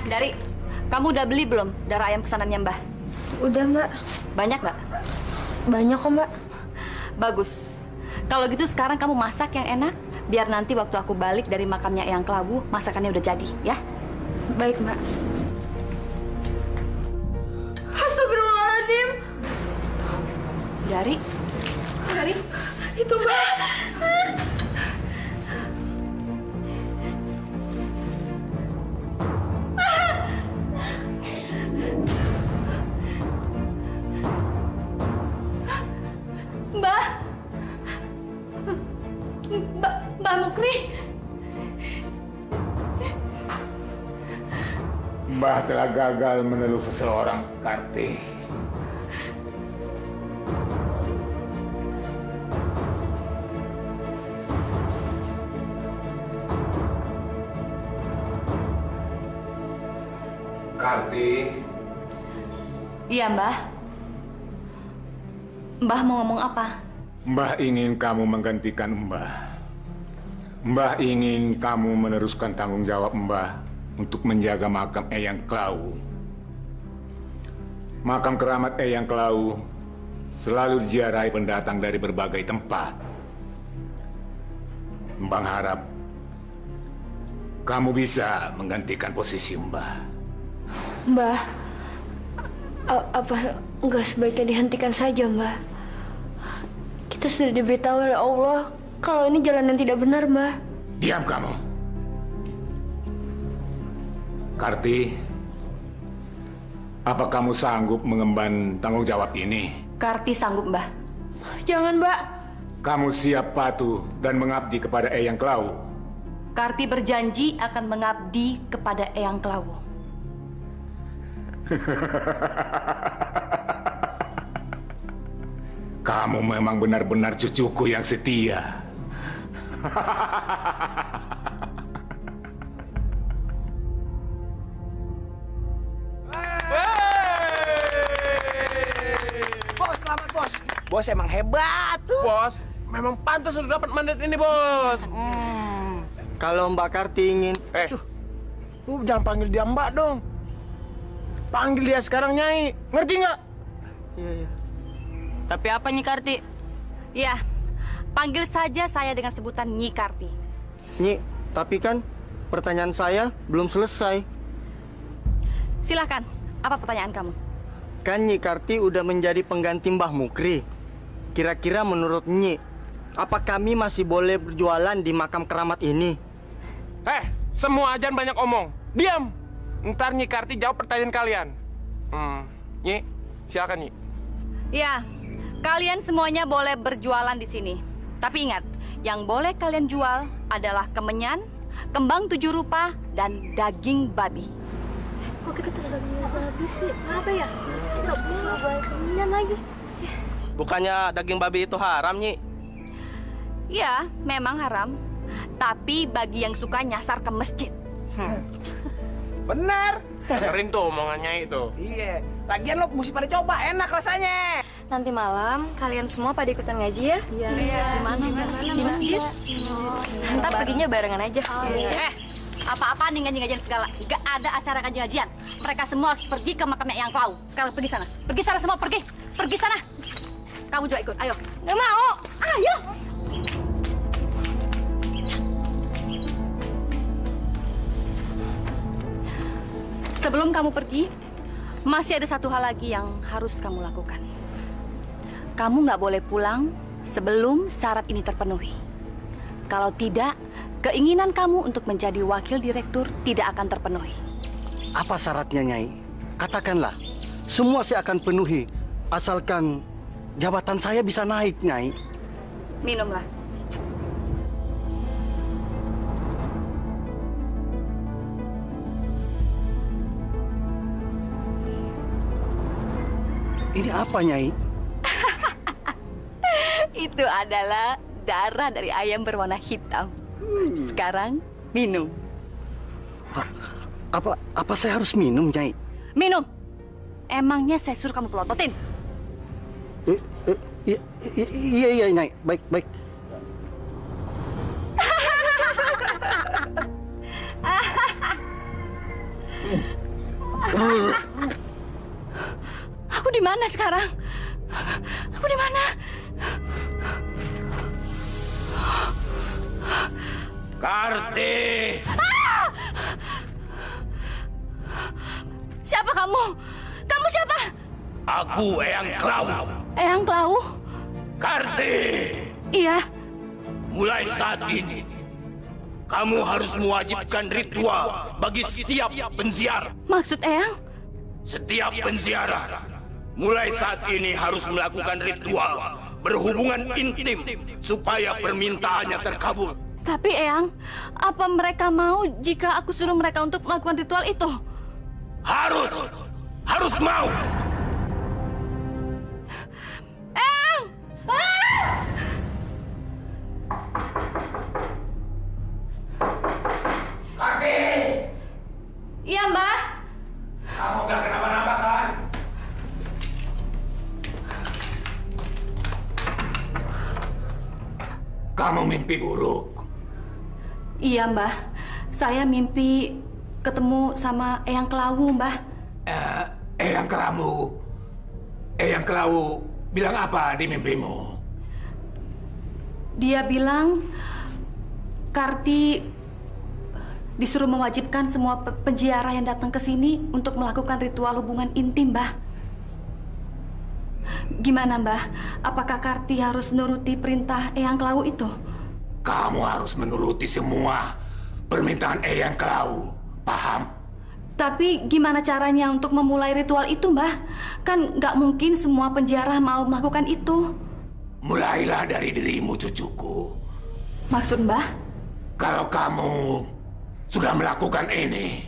Dari, kamu udah beli belum darah ayam pesanannya Mbah? Udah, Mbak. Banyak nggak? Banyak kok, Mbak. Bagus. Kalau gitu sekarang kamu masak yang enak, biar nanti waktu aku balik dari makamnya Eyang Kelawu, masakannya udah jadi, ya? Baik, Mbak. Astagfirullahaladzim. Dari, itu Mbak. Mbak Mukri. Mbah telah gagal meneluk seseorang, Karti. Karti. Iya, Mbah. Mbah mau ngomong apa? Mbah ingin kamu menggantikan Mbah. Mbah ingin kamu meneruskan tanggung jawab Mbah untuk menjaga makam Eyang Kelawu. Makam keramat Eyang Kelawu selalu diziarahi pendatang dari berbagai tempat. Mbah harap kamu bisa menggantikan posisi Mbah. Mbah, apa nggak sebaiknya dihentikan saja, Mbah? Kita sudah diberitahu oleh Allah kalau ini jalan yang tidak benar, Mbah. Diam kamu. Karti, apa kamu sanggup mengemban tanggung jawab ini? Karti sanggup, Mbah. Jangan, Mbak. Kamu siap patuh dan mengabdi kepada Eyang Kelawu? Karti berjanji akan mengabdi kepada Eyang Kelawu. Kamu memang benar-benar cucuku yang setia. Bos, selamat bos. Bos emang hebat tuh. Bos, memang pantas sudah dapat mandat ini, Bos. Kalau Mbak Karti ingin, Lu jangan panggil dia Mbak dong. Panggil dia sekarang Nyai. Ngerti nggak? Iya. Tapi apa Nyi Karti? Ya, panggil saja saya dengan sebutan Nyi Karti. Nyi, tapi kan pertanyaan saya belum selesai. Silahkan, apa pertanyaan kamu? Kan Nyi Karti udah menjadi pengganti Mbah Mukri. Kira-kira menurut Nyi, apa kami masih boleh berjualan di makam keramat ini? Semua ajan banyak omong. Diam. Ntar Nyi Karti jawab pertanyaan kalian. Nyi, silakan Nyi. Ya, kalian semuanya boleh berjualan di sini. Tapi ingat, yang boleh kalian jual adalah kemenyan, kembang 7 rupa, dan daging babi. Kok kita sudah babi sih? Apa ya? Nggak bisa buat kemenyan lagi. Bukannya daging babi itu haram, Nyi? Ya, memang haram. Tapi bagi yang suka nyasar ke masjid. Benar. Dengerin tuh omongannya itu. Iya. Lagian lo mesti pada coba, enak rasanya. Nanti malam kalian semua pada ikutan ngaji ya? Iya. Di mana? Di masjid. Ntar perginya barengan aja. Apa-apa nih ngaji-ngajian segala. Gak ada acara ngaji-ngajian. Mereka semua harus pergi ke makamnya Eyang Kelawu. Sekarang pergi sana. Pergi sana semua, pergi. Pergi sana. Kamu juga ikut, ayo. Nggak mau. Ayo. Sebelum kamu pergi, masih ada satu hal lagi yang harus kamu lakukan. Kamu nggak boleh pulang sebelum syarat ini terpenuhi. Kalau tidak, keinginan kamu untuk menjadi wakil direktur tidak akan terpenuhi. Apa syaratnya, Nyai? Katakanlah. Semua saya akan penuhi. Asalkan jabatan saya bisa naik, Nyai. Minumlah. Ini apa, Nyai? Itu adalah darah dari ayam berwarna hitam. Sekarang minum. Apa saya harus minum, Nyai? Minum. Emangnya saya suruh kamu pelototin? Iya, Nyai. Baik. Aku di mana sekarang? Aku di mana? Karti! Siapa kamu? Kamu siapa? Aku Eyang Klawu. Eyang Klawu? Karti! Iya. Mulai saat ini, kamu harus mewajibkan ritual bagi setiap penziarah. Maksud Eyang? Setiap penziarah, mulai saat ini harus melakukan ritual berhubungan intim supaya permintaannya terkabul. Tapi Eyang, apa mereka mau jika aku suruh mereka untuk melakukan ritual itu? Harus mau. Eyang! Karti! Iya, Mbah. Kamu gak kenapa-napa kan? Kamu mimpi buruk. Iya, Mbah. Saya mimpi ketemu sama Eyang Klawu, Mbah. Eyang Klawu bilang apa di mimpimu? Dia bilang Karti disuruh mewajibkan semua penziarah yang datang ke sini untuk melakukan ritual hubungan intim, Mbah. Gimana, Mbah? Apakah Karti harus nuruti perintah Eyang Klawu itu? Kamu harus menuruti semua permintaan Eyang Klawu. Paham? Tapi gimana caranya untuk memulai ritual itu, Mbah? Kan nggak mungkin semua penziarah mau melakukan itu. Mulailah dari dirimu, cucuku. Maksud Mbah? Kalau kamu sudah melakukan ini,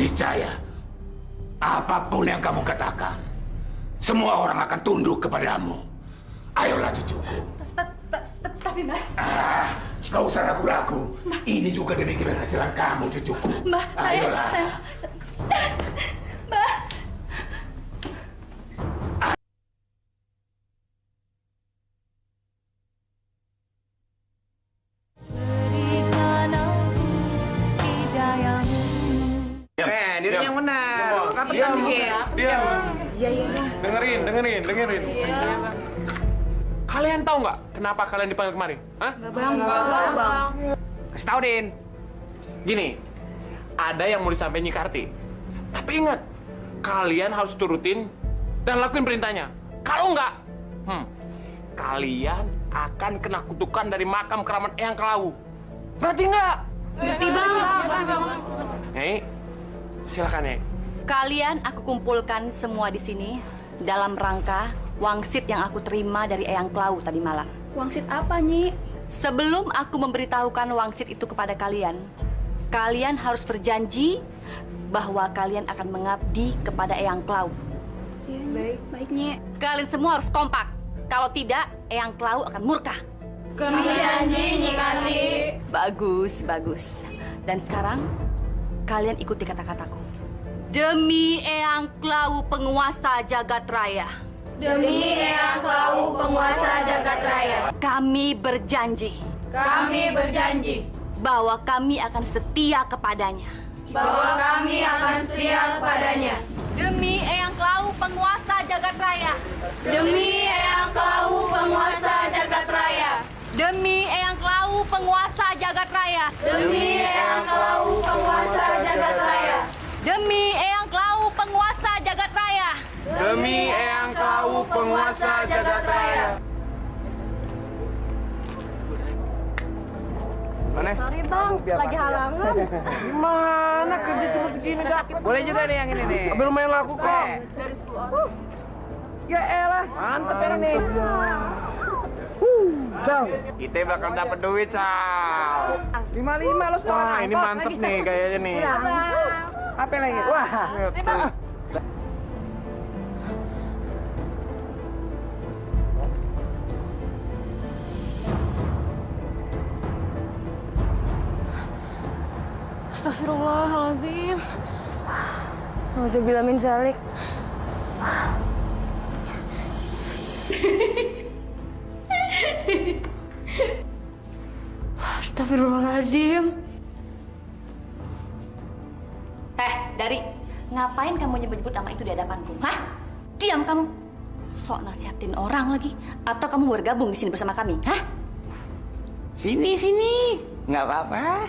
niscaya apapun yang kamu katakan, semua orang akan tunduk kepadamu. Ayolah, cucuku. Tapi Mbah... Gak usah ragu-ragu. Ini juga demi keberhasilan kamu, cucuku. Mbah, Ayolah. Mbah. Diri yang benar. Kapan dikit? Diam. Iya. Dengerin. Kalian tahu nggak kenapa kalian dipanggil kemari? Hah? Enggak, Bang. Kasih tau, Din. Gini, ada yang mau disampaikan Nyi Karti. Tapi ingat, kalian harus turutin dan lakuin perintahnya. Kalau nggak, kalian akan kena kutukan dari makam keramat Eyang Klawu. Ngerti nggak? Ngerti, Bang. Nyai, silakan, Nyai. Kalian aku kumpulkan semua di sini dalam rangka wangsit yang aku terima dari Eyang Klawu tadi malam. Wangsit apa, Nyi? Sebelum aku memberitahukan wangsit itu kepada kalian, kalian harus berjanji bahwa kalian akan mengabdi kepada Eyang Klawu. Baik, Nyi. Kalian semua harus kompak. Kalau tidak, Eyang Klawu akan murka. Kami janji, Nyi Karti. Bagus. Dan sekarang, kalian ikuti kata-kataku. Demi Eyang Klawu penguasa jagat raya. Demi Eyang Klawu penguasa jagat raya. Kami berjanji bahwa kami akan setia kepadanya. Demi Eyang Klawu penguasa jagat raya. Demi Eyang Klawu penguasa jagat raya. Demi Eyang Klawu penguasa jagat raya. Demi Eyang Klawu penguasa jagat raya. Demi Eyang Klawu penguasa jagat raya. Demi Eyang Klawu penguasa jagat raya. Mana? Sorry, Bang, lagi halangan. Gimana kerja cuma segini dah? Boleh juga nih yang ini nih. Ambil lumayan laku kok. Dari 10 orang. Ya elah, mantep ya nih. Cal, kita bakal dapat duit, Cal. 55 lo sekarang. Wah, ini mantep nih kayaknya nih. Apa lagi? Wah. Astagfirullahaladzim. Nauzubillah min zalik. Astagfirullahaladzim. Dari ngapain kamu nyebut-nyebut nama itu di hadapanku? Hah? Diam kamu. Sok nasihatin orang lagi. Atau kamu bergabung di sini bersama kami? Hah? Sini, nggak apa-apa.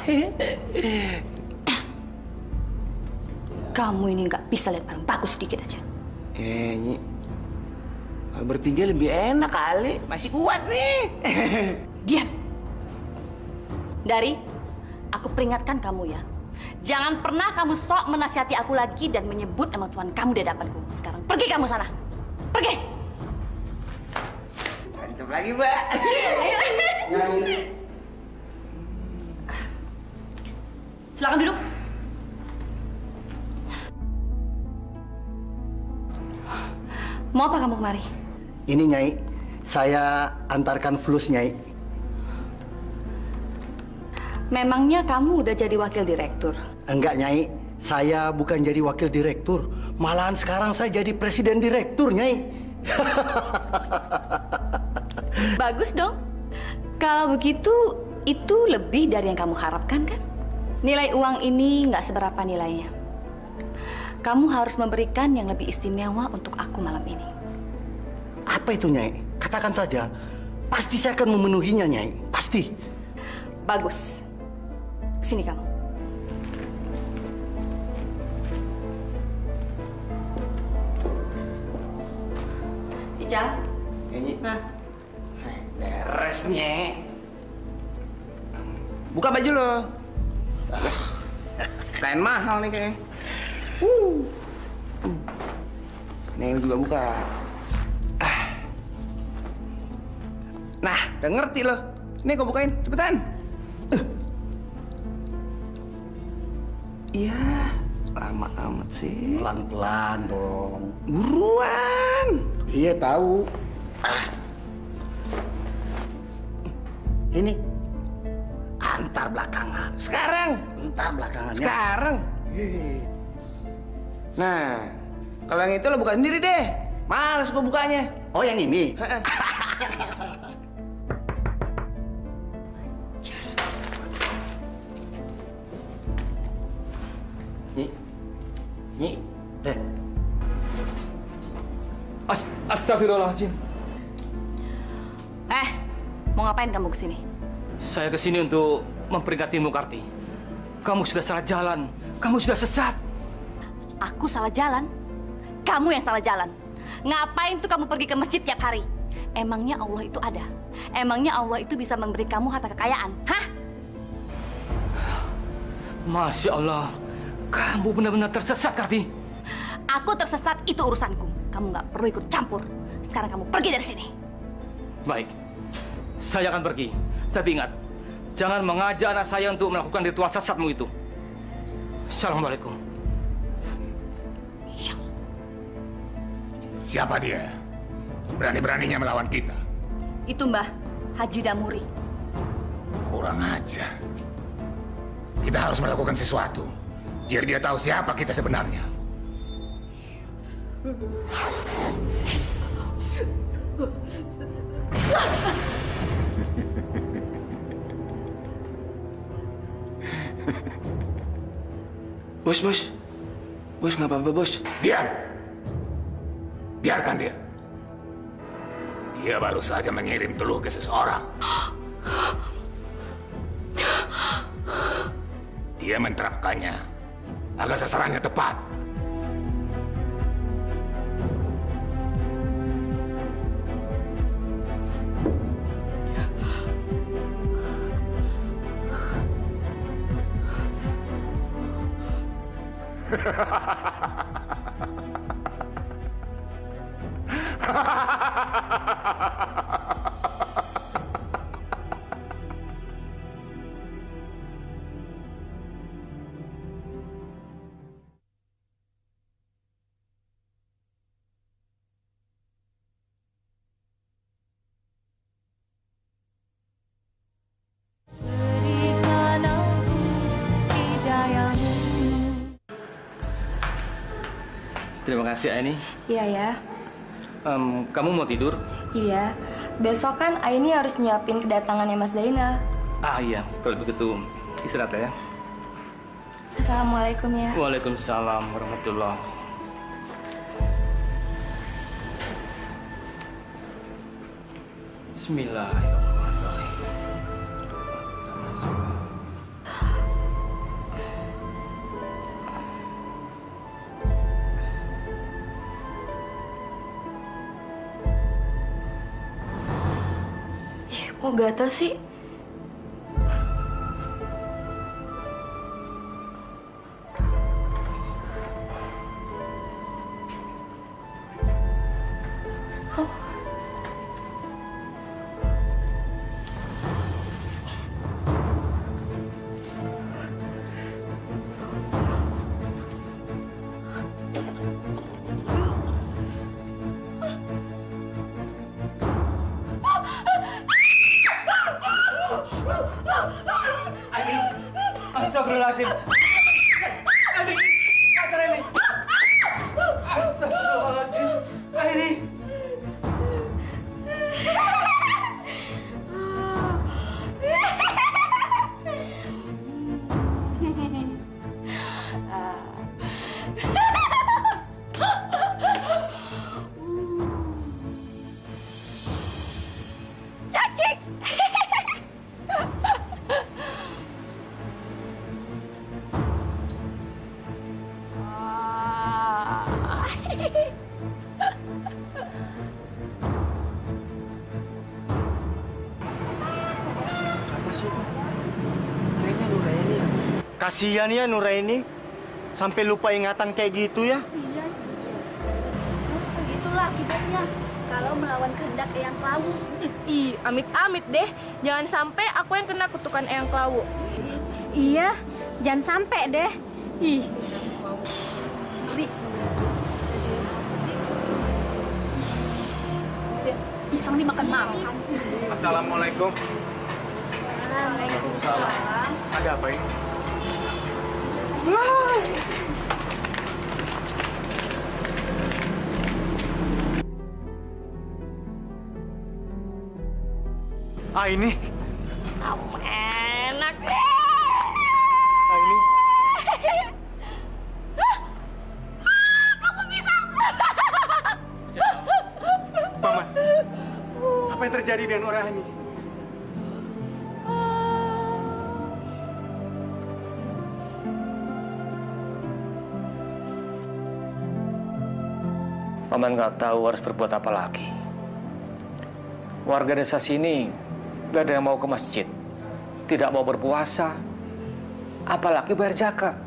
Kamu ini nggak bisa lihat barang bagus sedikit aja. Nyi, kalau bertiga lebih enak kali, masih kuat nih. Diam. Dari, aku peringatkan kamu ya. Jangan pernah kamu sok menasihati aku lagi dan menyebut nama Tuhan kamu di hadapanku. Sekarang pergi kamu sana. Pergi. Mantap lagi, Mbak. Silakan duduk. Mau apa kamu kemari? Ini Nyai, saya antarkan flus Nyai. Memangnya kamu udah jadi wakil direktur? Enggak Nyai, saya bukan jadi wakil direktur. Malahan sekarang saya jadi presiden direktur Nyai. Bagus dong. Kalau begitu, itu lebih dari yang kamu harapkan kan? Nilai uang ini nggak seberapa nilainya. Kamu harus memberikan yang lebih istimewa untuk aku malam ini. Apa itu Nyai? Katakan saja. Pasti saya akan memenuhinya Nyai. Pasti. Bagus. Sini kamu. Ical. Nyi. Nah, Beres, Nye. Buka baju lo. Kain mahal nih kayaknya. Nih juga buka. Nah, udah ngerti lo. Nih gue bukain, cepetan. Iya, lama amat sih. Pelan-pelan dong. Buruan. Iya tahu. Ini antar belakangan. Sekarang. Antar belakangan. Ya. Sekarang. Nah, kalau yang itu lo buka sendiri deh. Males gue bukanya. Oh yang ini. Nyi. Astagfirullahaladzim. mau ngapain kamu kesini? Saya kesini untuk memperingatmu, Karti. Kamu sudah salah jalan. Kamu sudah sesat. Aku salah jalan? Kamu yang salah jalan. Ngapain tuh kamu pergi ke masjid tiap hari? Emangnya Allah itu ada? Emangnya Allah itu bisa memberi kamu harta kekayaan? Hah? Masya Allah. Kamu benar-benar tersesat, Karti. Aku tersesat, itu urusanku. Kamu nggak perlu ikut campur. Sekarang kamu pergi dari sini. Baik. Saya akan pergi. Tapi ingat, jangan mengajak anak saya untuk melakukan ritual sesatmu itu. Assalamualaikum. Siapa dia? Berani-beraninya melawan kita. Itu Mbah Haji Damuri. Kurang ajar. Kita harus melakukan sesuatu. Biar dia tahu siapa kita sebenarnya. Bos, nggak apa-apa, bos. Diam! Biarkan dia. Dia baru saja mengirim teluh ke seseorang. Dia menerapkannya agar sasarannya tepat. Terima kasih, Aini. Iya ya. Kamu mau tidur? Iya. Besok kan Aini harus nyiapin kedatangannya Mas Zainal. Ah iya, kalau begitu istirahat ya. Assalamualaikum ya. Waalaikumsalam warahmatullahi. Bismillahirrahmanirrahim. Kok gatel sih? Astagfirullahaladzim. Aini, kacau ini. Astagfirullahaladzim. Aini. Cacing. Kasihan ya Nuraini, sampai lupa ingatan kayak gitu ya. Iya. Begitulah akibatnya kalau melawan kehendak Eyang Klawu. Ih, amit-amit deh. Jangan sampai aku yang kena kutukan Eyang Klawu. Iya, jangan sampai deh. Ih, Ngeri. Pisang dimakan makan. Assalamualaikum. Waalaikumsalam. Ada apa ini? Ini. enak. Ini. Paman, apa yang terjadi dengan orang ini? Paman nggak tahu harus berbuat apa lagi. Warga desa sini nggak ada yang mau ke masjid, tidak mau berpuasa, apalagi bayar zakat.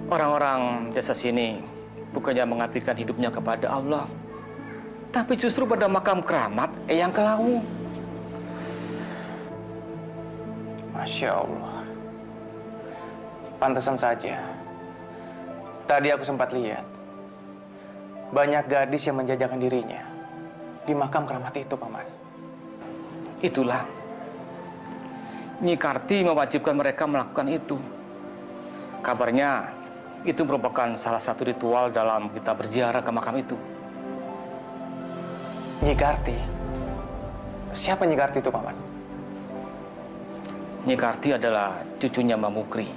Orang-orang desa sini bukannya mengabdikan hidupnya kepada Allah, tapi justru pada makam keramat Eyang Klawu. Masya Allah. Pantesan saja. Tadi aku sempat lihat banyak gadis yang menjajakan dirinya di makam keramat itu, Paman. Itulah Nyi Karti mewajibkan mereka melakukan itu. Kabarnya itu merupakan salah satu ritual dalam kita berziarah ke makam itu. Nyi Karti? Siapa Nyi Karti itu, Paman? Nyi Karti adalah cucunya Mbak Mukri.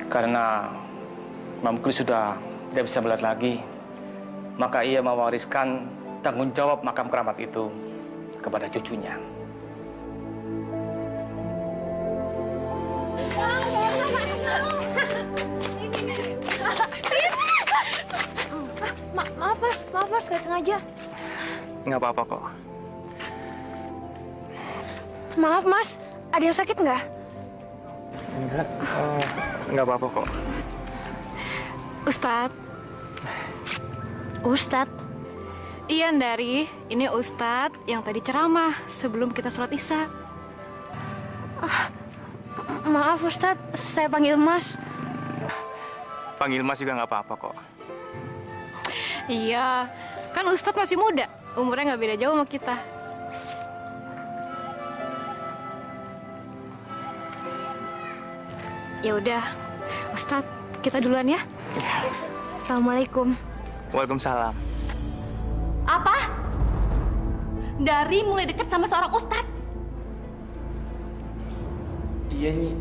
Karena Mbak Mukri sudah tidak bisa melihat lagi, maka ia mewariskan tanggung jawab makam keramat itu kepada cucunya. Maaf mas, gak sengaja. Nggak apa-apa kok. Maaf mas, ada yang sakit nggak? Enggak, nggak apa-apa kok. Ustadz. Iya, Ndari. Ini Ustadz yang tadi ceramah sebelum kita sholat Isya. Maaf Ustadz, saya panggil mas. Panggil Mas juga nggak apa-apa kok. Iya, kan Ustadz masih muda. Umurnya nggak beda jauh sama kita. Ya udah, Ustadz, kita duluan ya. Assalamualaikum. Waalaikumsalam. Apa? Dari mulai dekat sama seorang ustadz? Iya, Nyi.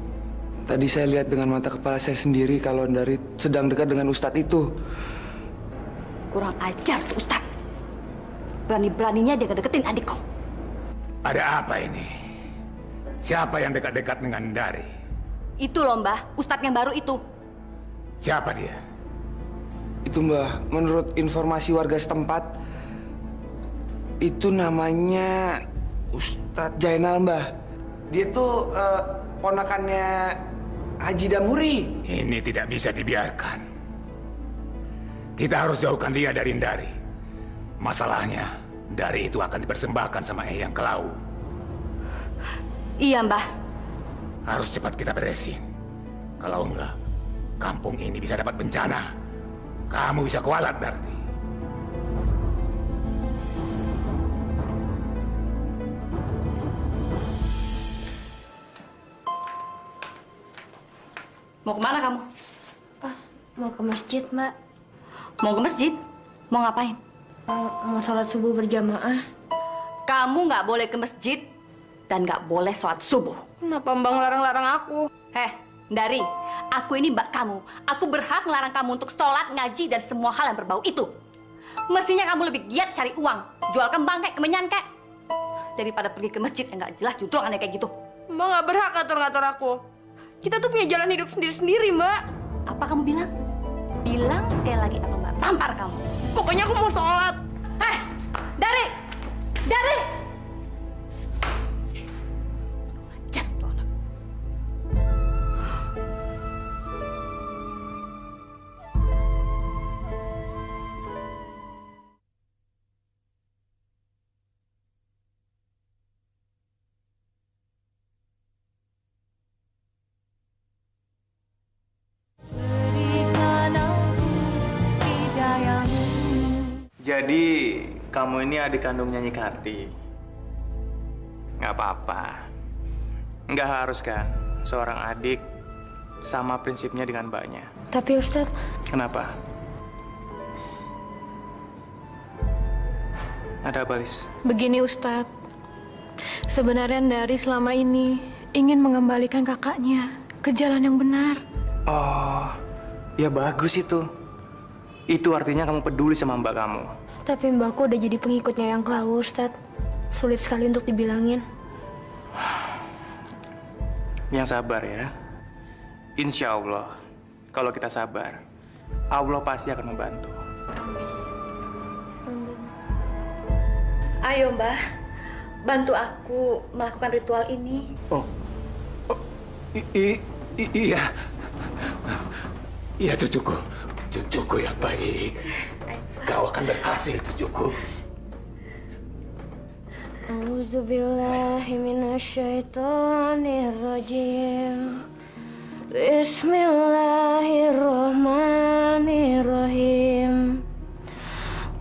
Tadi saya lihat dengan mata kepala saya sendiri kalau Dari sedang dekat dengan Ustadz itu. Kurang ajar tuh Ustadz. Berani-beraninya dia ngedeketin adikku. Ada apa ini? Siapa yang dekat-dekat dengan Dari? Itu loh Mbah, Ustadz yang baru itu. Siapa dia? Itu Mbah, menurut informasi warga setempat, itu namanya Ustadz Jainal Mbah. Dia tuh ponakannya Haji Damuri. Ini tidak bisa dibiarkan. Kita harus jauhkan dia dari Dari. Masalahnya, Dari itu akan dipersembahkan sama Eyang Kelau. Iya Mbah. Harus cepat kita beresin. Kalau enggak, kampung ini bisa dapat bencana. Kamu bisa kualat berarti. Mau kemana kamu? Mau ke masjid, Mbak. Mau ke masjid? Mau ngapain? Mau sholat subuh berjamaah. Kamu nggak boleh ke masjid dan nggak boleh sholat subuh. Kenapa Mbak ngelarang-larang aku? Dari, aku ini mbak kamu. Aku berhak ngelarang kamu untuk sholat, ngaji, dan semua hal yang berbau itu. Mestinya kamu lebih giat cari uang. Jual kembang kayak kemenyan kayak. Daripada pergi ke masjid yang nggak jelas justru aneh kayak gitu. Mbak nggak berhak ngatur-ngatur aku. Kita tuh punya jalan hidup sendiri-sendiri, Mbak. Apa kamu bilang? Bilang sekali lagi atau mbak tampar kamu. Pokoknya aku mau sholat. Dari! Dari! Ajar tuh anak. Jadi, kamu ini adik kandungnya Nyi Karti. Nggak apa-apa. Nggak harus kan, seorang adik sama prinsipnya dengan mbaknya. Tapi Ustadz... Kenapa? Ada apa, Lis? Begini Ustadz, sebenarnya Dari selama ini ingin mengembalikan kakaknya ke jalan yang benar. Oh, ya bagus itu. Itu artinya kamu peduli sama mbak kamu. Tapi mbakku udah jadi pengikutnya yang Kelau, Ustadz. Sulit sekali untuk dibilangin. Yang sabar ya. Insya Allah, kalau kita sabar, Allah pasti akan membantu. Ayo mbah, bantu aku melakukan ritual ini. Iya. Iya cucuku. Cucuku yang baik. Kau akan berhasil, cucuku. A'udzubillahi minasyaitonirrajim. Bismillahirrahmanirrahim.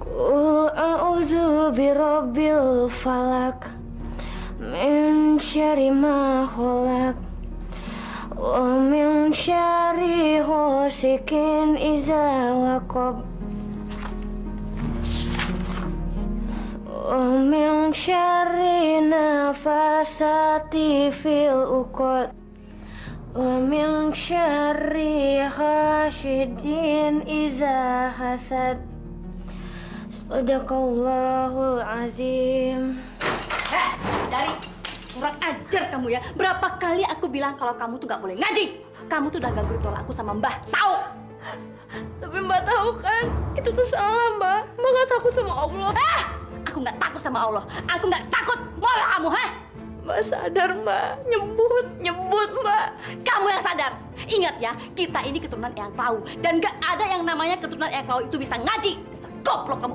Qul a'udzu birabbil falak min syarri ma khalaq wa min syarri ghasikin idza waqab wa min syarri nafasati fil uqad wa min syarri hasidin idza hasad. Sadaqallahul azim. Dari kurang ajar kamu ya. Berapa kali aku bilang kalau kamu tuh nggak boleh ngaji. Kamu tuh udah ganggu ritual aku sama Mbah. Tahu? Tapi Mbak tahu kan, itu tuh salah Mbak. Mbak nggak takut sama Allah. Aku nggak takut sama Allah. Aku nggak takut. Malah kamu, Mbak sadar Mbak, nyebut Mbak. Kamu yang sadar. Ingat ya, kita ini keturunan Eyang Klau dan nggak ada yang namanya keturunan Eyang Klau itu bisa ngaji. Dasar goblok kamu.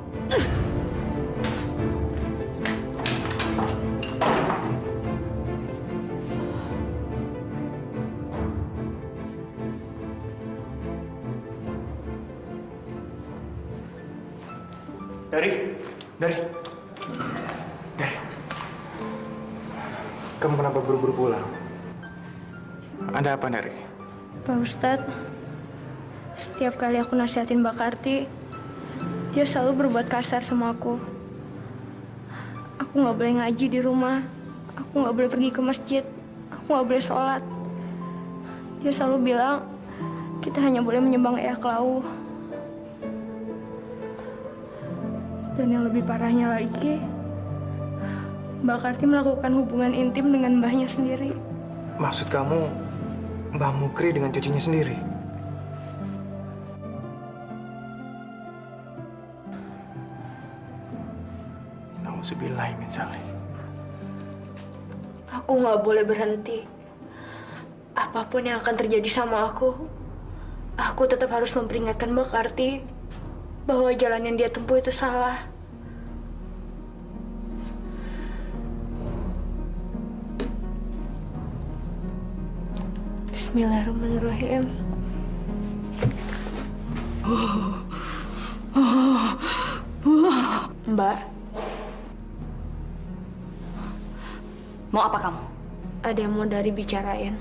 Dari. Kamu kenapa buru-buru pulang? Ada apa, Dari? Pak Ustadz, setiap kali aku nasihatin Mbak Karti, dia selalu berbuat kasar sama aku. Aku nggak boleh ngaji di rumah, aku nggak boleh pergi ke masjid, aku nggak boleh sholat. Dia selalu bilang kita hanya boleh menyembah Eyang Klawu. Dan yang lebih parahnya lagi, Mbak Karti melakukan hubungan intim dengan mbahnya sendiri. Maksud kamu, Mbah Mukri dengan cucunya sendiri? Nauzubillahi min dzalik. Aku nggak boleh berhenti. Apapun yang akan terjadi sama aku tetap harus memperingatkan Mbak Karti bahwa jalan yang dia tempuh itu salah. Bismillahirrahmanirrahim. Mbak, Mau apa kamu? ada yang mau Dari bicarain.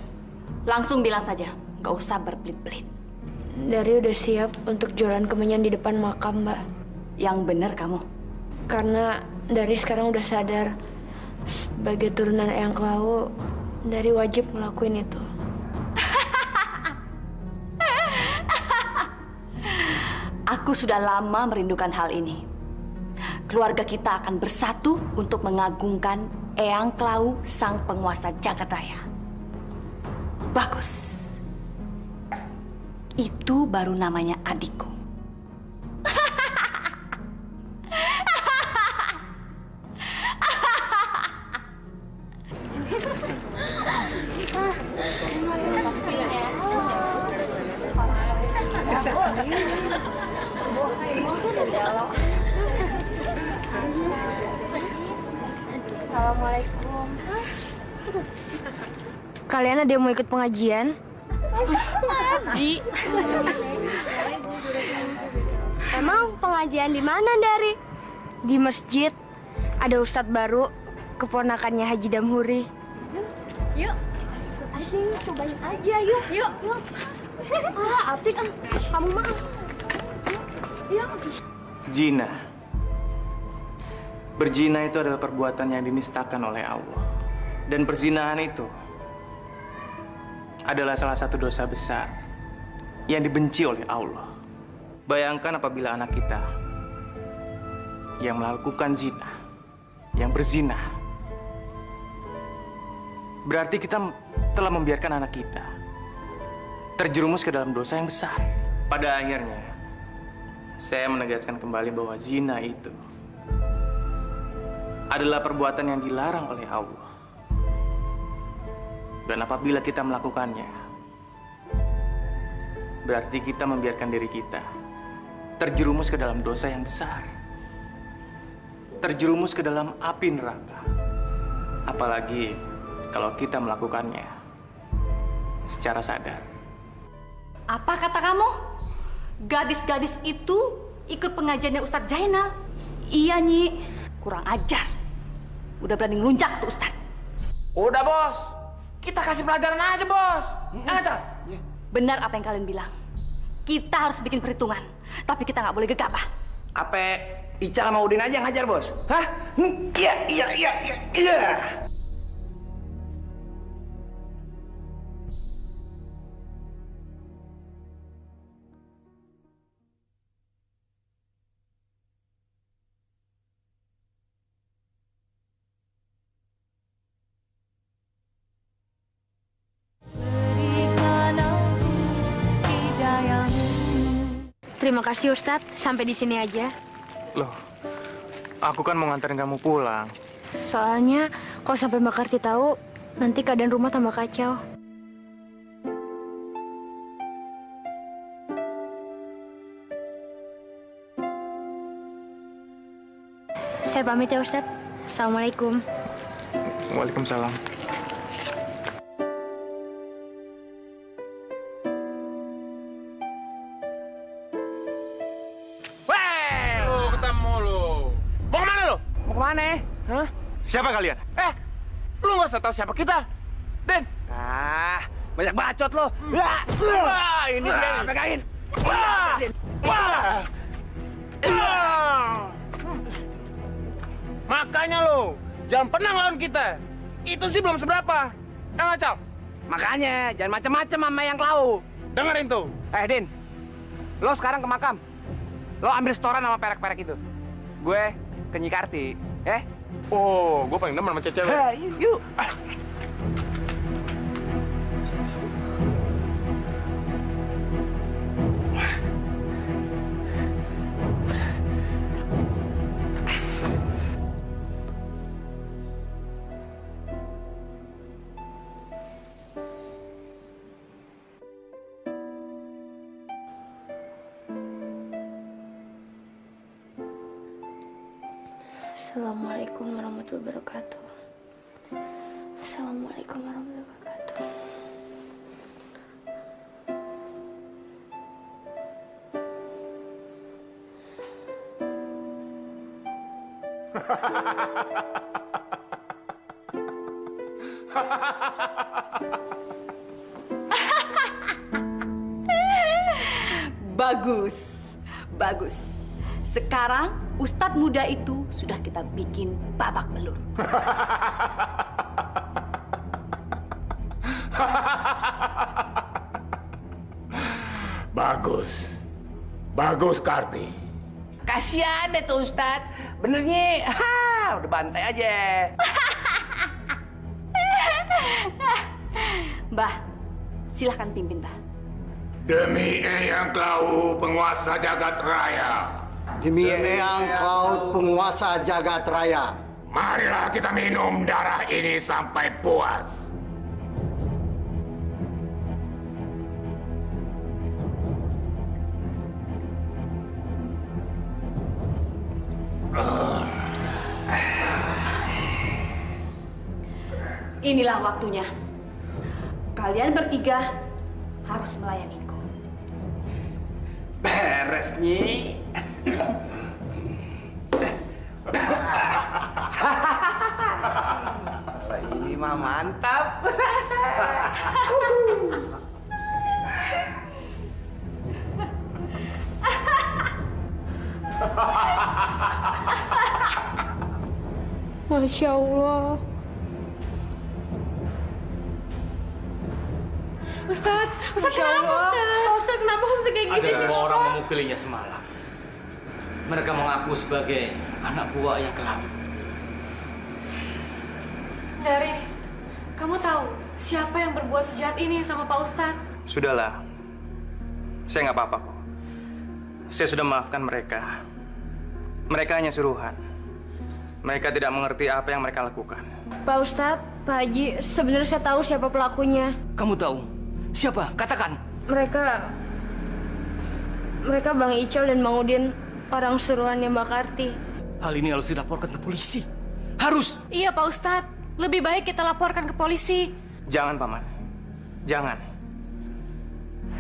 Langsung bilang saja, nggak usah berbelit-belit. Dari udah siap untuk jualan kemenyan di depan makam, Mbak. Yang benar kamu. Karena Dari sekarang udah sadar sebagai turunan Eyang Klawu, Dari wajib ngelakuin itu. Aku sudah lama merindukan hal ini. Keluarga kita akan bersatu untuk mengagungkan Eyang Klawu, sang penguasa jagat raya. Bagus. Itu baru namanya adikku. Assalamualaikum. Kalian ada yang mau ikut pengajian? Ngaji. Emang pengajian di mana, Dari? Di masjid. Ada ustadz baru, keponakannya Haji Damhuri. Yuk. Asyik, cobain aja, yuk. Yuk. Atik, kamu mah. Yuk. Zina. Berzina itu adalah perbuatan yang dinistakan oleh Allah. Dan perzinahan itu adalah salah satu dosa besar yang dibenci oleh Allah. Bayangkan apabila anak kita yang melakukan zina, yang berzina, berarti kita telah membiarkan anak kita terjerumus ke dalam dosa yang besar. Pada akhirnya, saya menegaskan kembali bahwa zina itu adalah perbuatan yang dilarang oleh Allah. Dan apabila kita melakukannya, berarti kita membiarkan diri kita terjerumus ke dalam dosa yang besar. Terjerumus ke dalam api neraka. Apalagi kalau kita melakukannya secara sadar. Apa kata kamu? Gadis-gadis itu ikut pengajiannya Ustadz Jainal? Iya, Nyi. Kurang ajar. Udah berani ngelunjak tuh Ustadz. Udah, Bos. Kita kasih pelajaran aja, Bos. Ajar. Benar apa yang kalian bilang. Kita harus bikin perhitungan. Tapi kita nggak boleh gegabah. Apa Ica sama Udin aja yang ngajar, Bos? Hah? Iya. Terima kasih Ustadz, sampai di sini aja. Loh, aku kan mau nganterin kamu pulang. Soalnya kalau sampai Mbak Karti tahu, nanti keadaan rumah tambah kacau. Saya pamit ya Ustadz. Assalamualaikum. Waalaikumsalam. Kemana? Hah? Siapa kalian? Lu nggak usah tahu siapa kita, Den. Banyak bacot lo. Wah, ini dia. Pegangin. Makanya lo jangan pernah ngelawan kita. Itu sih belum seberapa. Ngacal. Makanya jangan macem-macem sama yang Klau. Dengerin tuh. Din, lo sekarang ke makam. Lo ambil setoran sama perek-perek itu. Gue ke Nyi Karti, ya? Oh, gue paling demen sama cewek. Yuk. Assalamualaikum warahmatullahi wabarakatuh. Assalamualaikum warahmatullahi wabarakatuh. Bagus, bagus. Sekarang Ustadz muda itu sudah kita bikin babak belur. Bagus. Bagus, Karti. Kasian deh tuh Ustadz. Benernya, udah bantai aja. Mbah, silahkan pimpin, Mbah. Demi Eyang Klau, penguasa jagat raya. Demi Eyang Cloud, penguasa jagat raya. Marilah kita minum darah ini sampai puas. Inilah waktunya. Kalian bertiga harus melayaniku. Beres, Nyi. Ini mah mantap. Masya Allah. Ustadz kenapa Ustadz kenapa bisa kayak gini Ada sih? dua orang memukilinya semalam. Mereka mengaku sebagai anak buah yang kelam. Dari, kamu tahu siapa yang berbuat sejahat ini sama Pak Ustadz? Sudahlah. Saya nggak apa-apa kok. Saya sudah memaafkan mereka. Mereka hanya suruhan. Mereka tidak mengerti apa yang mereka lakukan. Pak Ustadz, Pak Haji, sebenarnya saya tahu siapa pelakunya. Kamu tahu? Siapa? Katakan. Mereka Bang Icol dan Bang Udin, orang suruhannya Mbak Karti. Hal ini harus dilaporkan ke polisi. Harus. Iya Pak Ustadz, lebih baik kita laporkan ke polisi. Jangan, Paman. Jangan.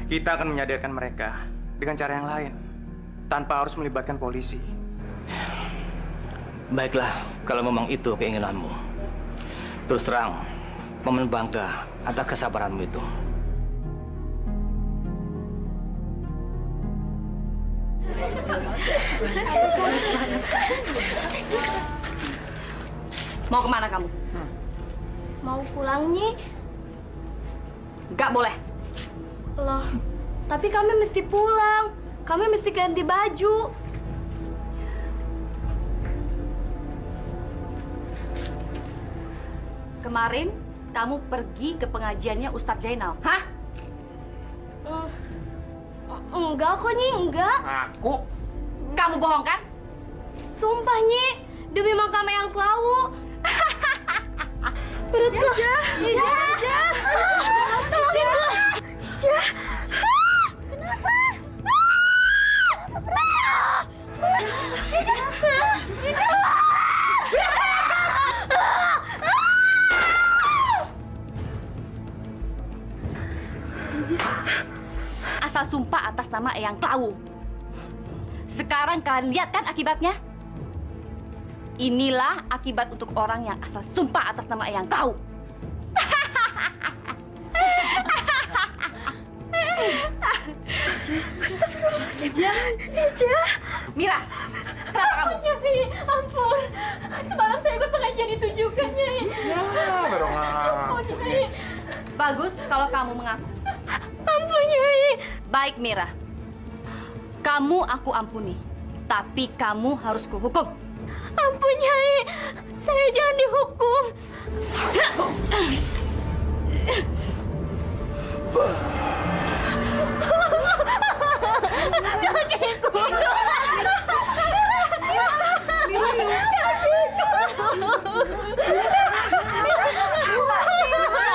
Kita akan menyadarkan mereka dengan cara yang lain, tanpa harus melibatkan polisi. Baiklah, kalau memang itu keinginanmu. Terus terang, Paman bangga atas kesabaranmu itu. Mau kemana kamu? Mau pulang, Nyi? Gak boleh. Loh, tapi kami mesti pulang. Kami mesti ganti baju. Kemarin kamu pergi ke pengajiannya Ustadz Zainal, hah? Enggak kok, Nyi, enggak. Aku? Kamu bohong kan? Sumpah, Nyi, demi makam Eyang Klawu. Perutku. Ija. Tolongin gua. Ija. Kenapa? Asal sumpah atas nama Eyang Klawu. Sekarang kalian lihat kan akibatnya? Inilah akibat untuk orang yang asal sumpah atas nama Eyang Klawu. Ija. Mira, kenapa kamu? Nyai, ampun. Semalam saya ikut pengajian itu juga, Nyai. Ya, baru Ampun, Nyai. Bagus kalau kamu mengaku. Ampun, Nyai. Baik, Mira. Kamu aku ampuni. Tapi kamu harus kuhukum. Ampun, Nyai. Saya jangan dihukum. Kakiku.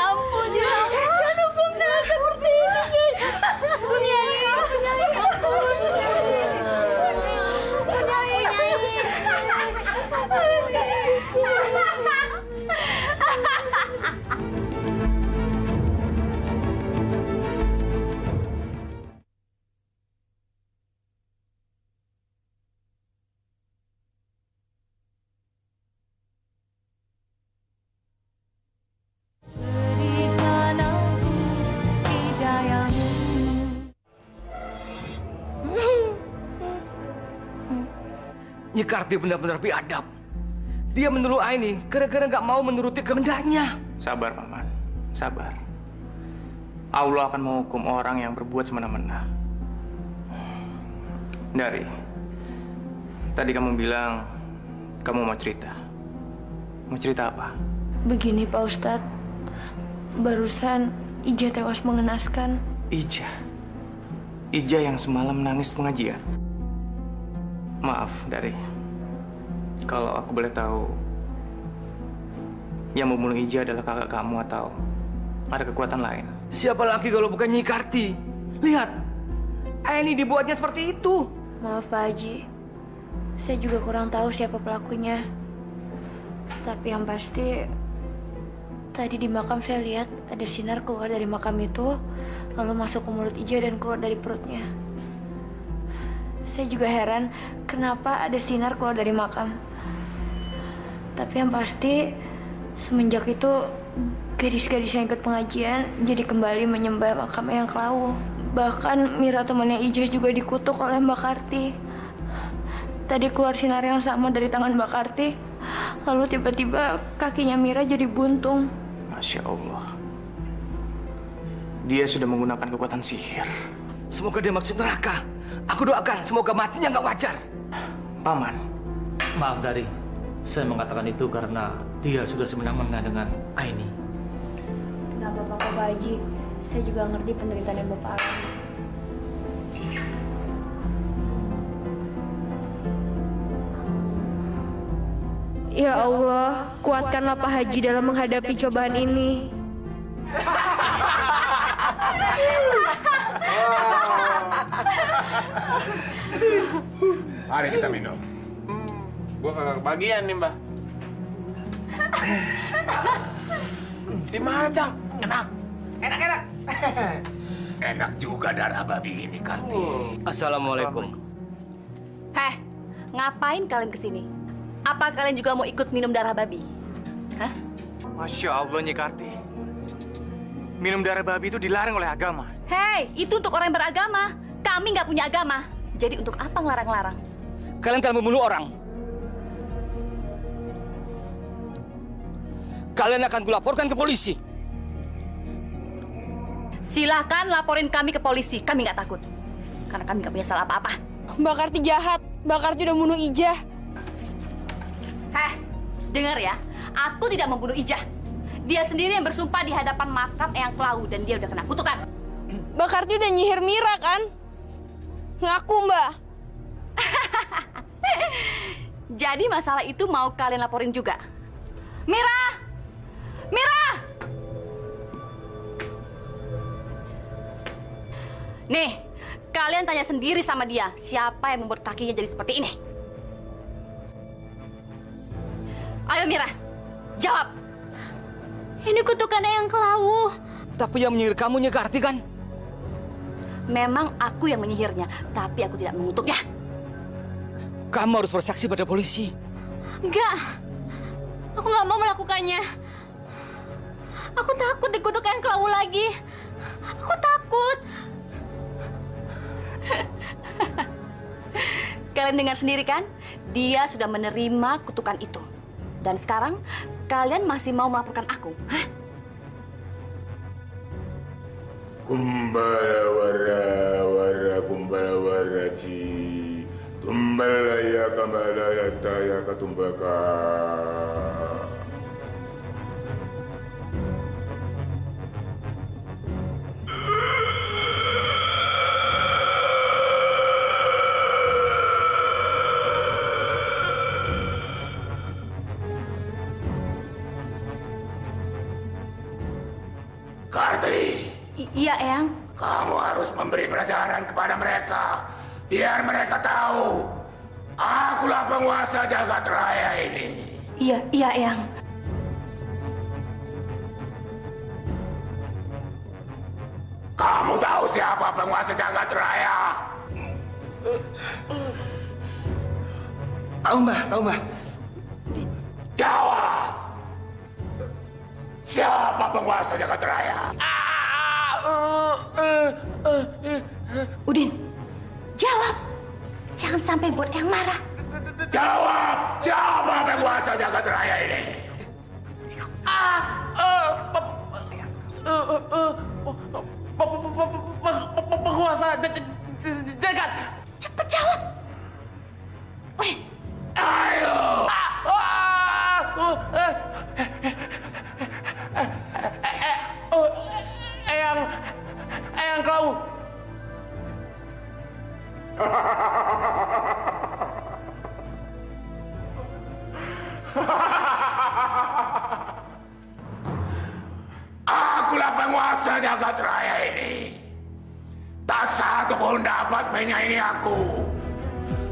Ampun, Nyai. Jangan hukum saya seperti ini, Nyai. Ampun, Nyai. Ampun, Nyi Karti benar-benar biadab. Dia menuduh Aini gara-gara nggak mau menuruti kehendaknya. Sabar, Paman. Sabar. Allah akan menghukum orang yang berbuat semena-mena. Dari, tadi kamu bilang kamu mau cerita. Mau cerita apa? Begini, Pak Ustadz. Barusan Ija tewas mengenaskan. Ija? Ija yang semalam menangis pengajian? Maaf, Dari. Kalau aku boleh tahu, yang membunuh Ija adalah kakak kamu atau ada kekuatan lain? Siapa lagi kalau bukan Nyi Karti? Lihat, Aini dibuatnya seperti itu. Maaf, Pak Haji. Saya juga kurang tahu siapa pelakunya. Tapi yang pasti, tadi di makam saya lihat ada sinar keluar dari makam itu, lalu masuk ke mulut Ija dan keluar dari perutnya. Saya juga heran kenapa ada sinar keluar dari makam. Tapi yang pasti, semenjak itu gadis-gadis yang ikut pengajian jadi kembali menyembah makam Eyang Klawu. Bahkan Mira temannya Ija juga dikutuk oleh Mbak Karti. Tadi keluar sinar yang sama dari tangan Mbak Karti, lalu tiba-tiba kakinya Mira jadi buntung. Masya Allah. Dia sudah menggunakan kekuatan sihir. Semoga dia masuk neraka. Aku doakan semoga matinya nggak wajar. Paman. Maaf, Dari. Saya mengatakan itu karena dia sudah semena-mena dengan Aini. Kenapa Pak Haji? Saya juga ngerti penderitaan yang Bapak alami. Ya Allah, kuatkanlah Pak Haji dalam menghadapi cobaan ini. Mari kita minum. Gua kagak kebagian nih, Mbah. Gimana, Cang? Enak. Enak. Enak juga darah babi ini, Karti. Assalamualaikum. Heh, ngapain kalian kesini? Apa kalian juga mau ikut minum darah babi? Hah? Masya Allah, Nyi Karti. Minum darah babi itu dilarang oleh agama. Hei, itu untuk orang yang beragama. Kami nggak punya agama. Jadi untuk apa ngelarang-larang? Kalian telah membunuh orang. Kalian akan kulaporkan ke polisi. Silakan laporin kami ke polisi. Kami nggak takut. Karena kami nggak punya salah apa-apa. Mbak Karti jahat. Mbak Karti udah bunuh Ija. Heh, dengar ya. Aku tidak membunuh Ija. Dia sendiri yang bersumpah di hadapan makam Eyang Klawu dan dia udah kena kutukan. Mbak Karti udah nyihir Mira kan? Ngaku, Mbak. Jadi masalah itu mau kalian laporin juga. Mira! Mira! Nih, kalian tanya sendiri sama dia, siapa yang membuat kakinya jadi seperti ini? Ayo Mira, jawab. Ini kutukan Eyang Klawu. Tapi yang menyihir kamu Nyi Karti kan? Memang aku yang menyihirnya, tapi aku tidak mengutuknya. Kamu harus bersaksi pada polisi. Enggak. Aku nggak mau melakukannya. Aku takut dikutuk Eyang Klawu lagi. Aku takut. Kalian dengar sendiri kan? Dia sudah menerima kutukan itu. Dan sekarang, kalian masih mau melaporkan aku? Hah? Kumbala wara wara kumbala wara ci tumbala ya kambala ya taya katumbaka. Karti. Iya, Eyang. Kamu harus memberi pelajaran kepada mereka, biar mereka tahu akulah penguasa jagat raya ini. Iya, Eyang. Kamu tahu siapa penguasa jagat raya? Tahu, Mbah, tahu, Mbah. Jawab. Siapa penguasa jagat raya? Udin, jawab. Jangan sampai buat yang marah. Jawab, siapa penguasa jagat raya ini? Penguasa jagat. Cepat jawab. Udin. Ayo. Eyang Klau. Akulah penguasa jagat raya ini. Tak satu pun dapat menyaingi aku.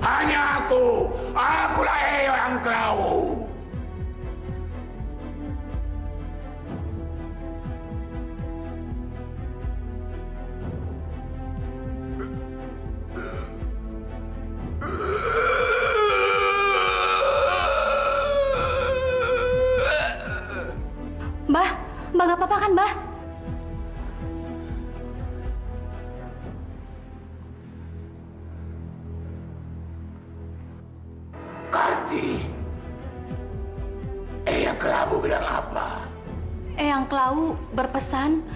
Hanya aku. Akulah Eyang Klau. Mbak nggak apa-apa kan, Mbak? Karti, Eyang Kelabu bilang apa? Eyang Klau berpesan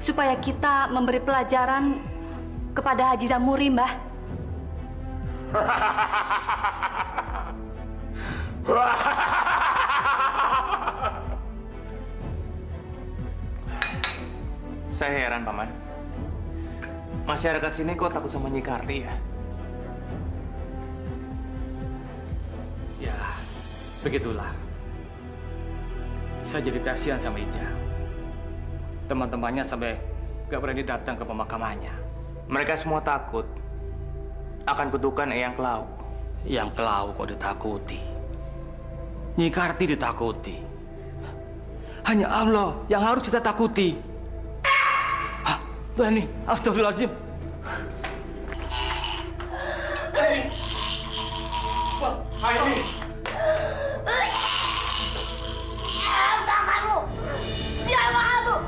supaya kita memberi pelajaran kepada Haji Damuri, Mbah. Saya heran, Paman. Masyarakat sini kok takut sama Nyi Karti ya? Ya, begitulah. Saya jadi kasihan sama Ija. Teman-temannya sampai gak berani datang ke pemakamannya. Mereka semua takut akan kutukan Eyang Klau. Yang Klau kok ditakuti? Nyi Karti ditakuti. Hanya Allah yang harus kita takuti. Tuh ini, astagfirullahaladzim. Aini. Apa kamu? Siapa kamu?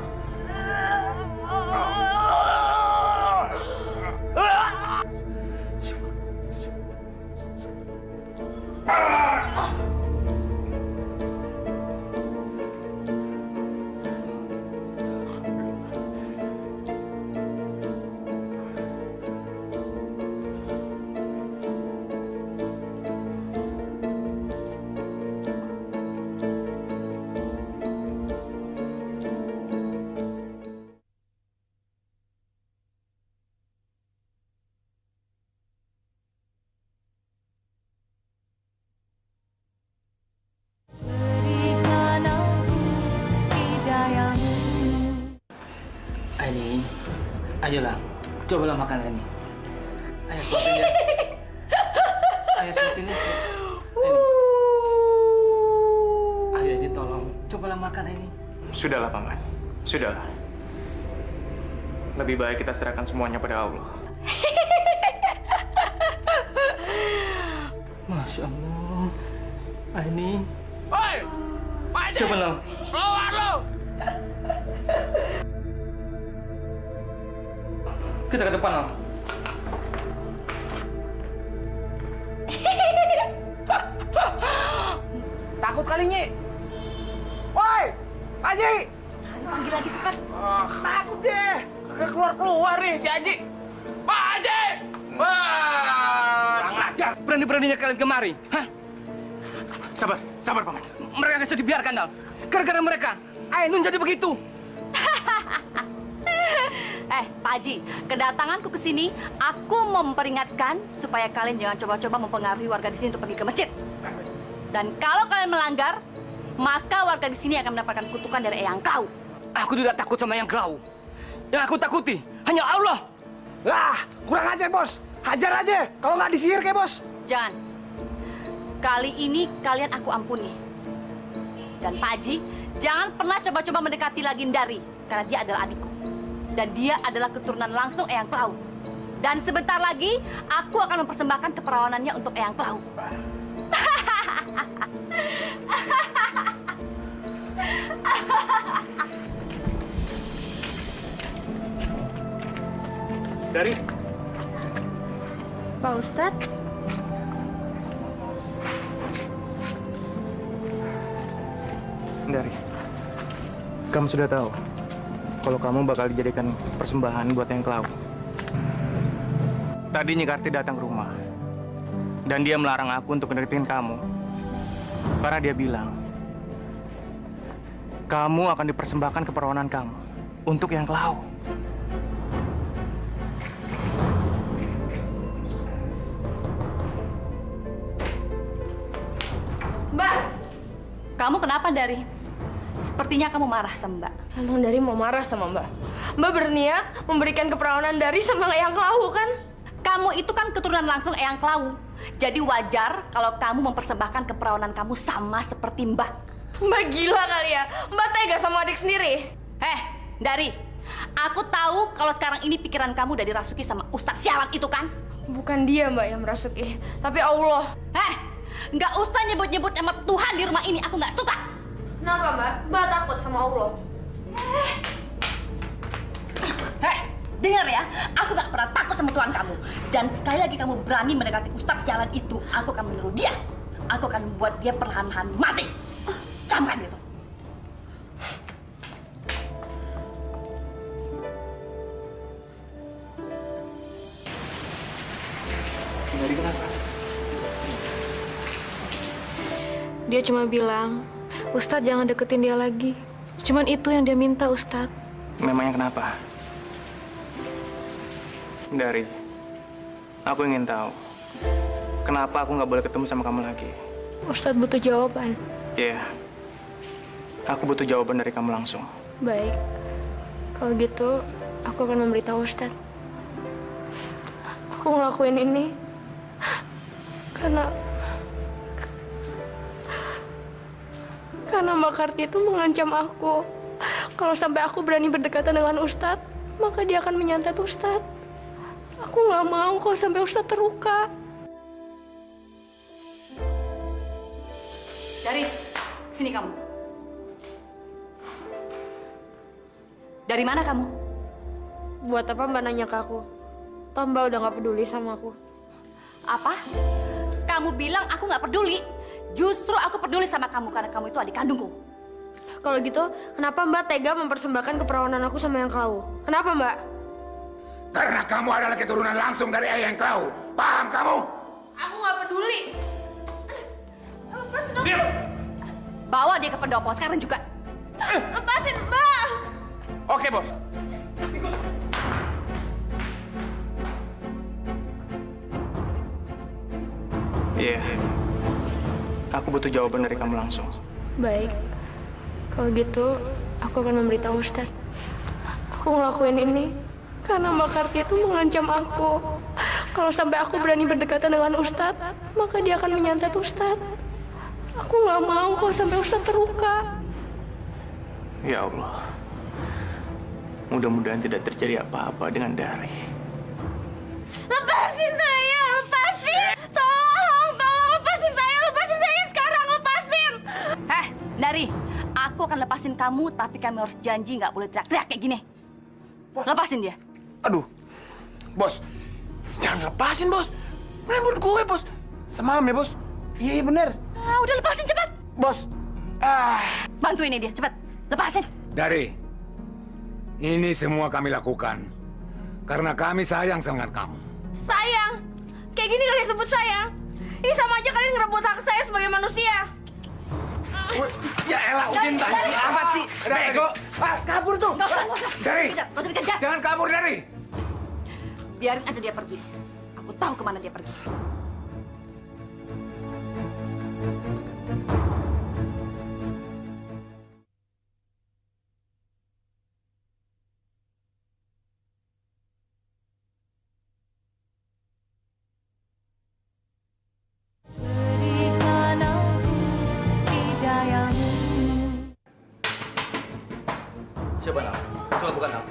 Aini, ayolah, cobalah makan ini. Ayo suapin ya. Ayo suapin ya. Ayo ini tolong, cobalah makan ini. Sudahlah, Paman. Sudahlah. Lebih baik kita serahkan semuanya pada Allah. Masya Allah. Aini. Hei! Pak Haji! Siapa lo? Keluar lo! Kita ke depan, Om. Takut kali, Nyi. Woi, Haji! Panggil lagi cepat. Takut deh. Kagak keluar nih si Haji. Pak Haji! Wah, kurang ajar. Berani-beraninya kalian kemari. Hah? Sabar, Paman. Mereka nggak bisa dibiarkan, Dal. Gara-gara mereka, Ainun jadi begitu. Pak Haji, kedatanganku ke sini, aku memperingatkan supaya kalian jangan coba-coba mempengaruhi warga di sini untuk pergi ke masjid. Dan kalau kalian melanggar, maka warga di sini akan mendapatkan kutukan dari Eyang Klau. Aku tidak takut sama Eyang Klau. Yang aku takuti hanya Allah. Kurang ajar, Bos. Hajar aja. Kalau nggak disihir kayak Bos. Jangan. Kali ini kalian aku ampuni. Dan Pak Haji, jangan pernah coba-coba mendekati lagi Ndari, karena dia adalah adikku. Dan dia adalah keturunan langsung Eyang Klau. Dan sebentar lagi, aku akan mempersembahkan keperawanannya untuk Eyang Klau. Dari? Pak Ustadz? Dari, kamu sudah tahu kalau kamu bakal dijadikan persembahan buat Eyang Klau. Tadi Nyi Karti datang ke rumah dan dia melarang aku untuk mendeketin kamu karena dia bilang kamu akan dipersembahkan keperawanan kamu untuk Eyang Klau. Mbak, kamu kenapa, Dari? Sepertinya kamu marah sama Mbak. Emang Dari mau marah sama Mbak? Mbak berniat memberikan keperawanan Dari sama Eyang Klau, kan? Kamu itu kan keturunan langsung Eyang Klau. Jadi wajar kalau kamu mempersembahkan keperawanan kamu sama seperti Mbak. Mbak gila kali ya? Mbak tega sama adik sendiri? Dari, aku tahu kalau sekarang ini pikiran kamu udah dirasuki sama Ustadz sialan itu kan? Bukan dia, Mbak, yang merasuki, tapi Allah. Nggak usah nyebut-nyebut nama Tuhan di rumah ini, aku nggak suka. Kenapa, Mbak? Mbak takut sama Allah. Dengar ya, aku nggak pernah takut sama Tuhan kamu. Dan sekali lagi kamu berani mendekati Ustadz sialan itu, aku akan meniru dia. Aku akan membuat dia perlahan-lahan mati. Camkan gitu. Dari kenapa? Dia cuma bilang, Ustadz jangan deketin dia lagi. Cuman itu yang dia minta, Ustadz. Memangnya kenapa? Dari, aku ingin tahu kenapa aku nggak boleh ketemu sama kamu lagi. Ustadz butuh jawaban. Iya, aku butuh jawaban dari kamu langsung. Baik, kalau gitu aku akan memberitahu Ustadz. Aku ngelakuin ini karena Mbak Karti itu mengancam aku. Kalau sampai aku berani berdekatan dengan Ustadz, maka dia akan menyantet Ustadz. Aku nggak mau kalau sampai Ustadz terluka. Dari, sini kamu. Dari mana kamu? Buat apa Mbak nanya ke aku? Toh Mbak udah nggak peduli sama aku. Apa? Kamu bilang aku nggak peduli? Justru aku peduli sama kamu karena kamu itu adik kandungku. Kalau gitu, kenapa Mbak tega mempersembahkan keperawanan aku sama Eyang Klau? Kenapa Mbak? Karena kamu adalah keturunan langsung dari Eyang Klau. Paham kamu? Aku nggak peduli. Diam! Bawa dia ke pendopo sekarang juga. Lepasin Mbak! Oke, Bos. Iya, aku butuh jawaban dari kamu langsung. Baik, kalau gitu aku akan memberitahu Ustadz. Aku ngelakuin ini karena Mbak Karti itu mengancam aku. Kalau sampai aku berani berdekatan dengan Ustadz, maka dia akan menyantet Ustadz. Aku nggak mau kalau sampai Ustadz terluka. Ya Allah, mudah-mudahan tidak terjadi apa-apa dengan Dari. Lepasin saya, lepasin! Tolong lepasin saya sekarang, lepasin! Dari, aku akan lepasin kamu, tapi kamu harus janji nggak boleh teriak-teriak kayak gini. Lepasin dia. Aduh, Bos, jangan lepasin, Bos. Rambut gue, Bos. Semalam ya, Bos. Iya, bener. Udah lepasin cepat. Bos, Bantu ini dia, cepat. Lepasin. Dari, Ini semua kami lakukan karena kami sayang dengan kamu. Sayang? Kayak gini kalian sebut sayang? Ini sama aja kalian ngerebut hak saya sebagai manusia. Ya elah, Udin banci amat sih. Bego. Kabur tuh. Nggak usah. Dari. Nggak usah dikejar. Jangan kabur, Dari. Biarin aja dia pergi. Aku tahu kemana dia pergi. Siapa nak? Coba buka nak.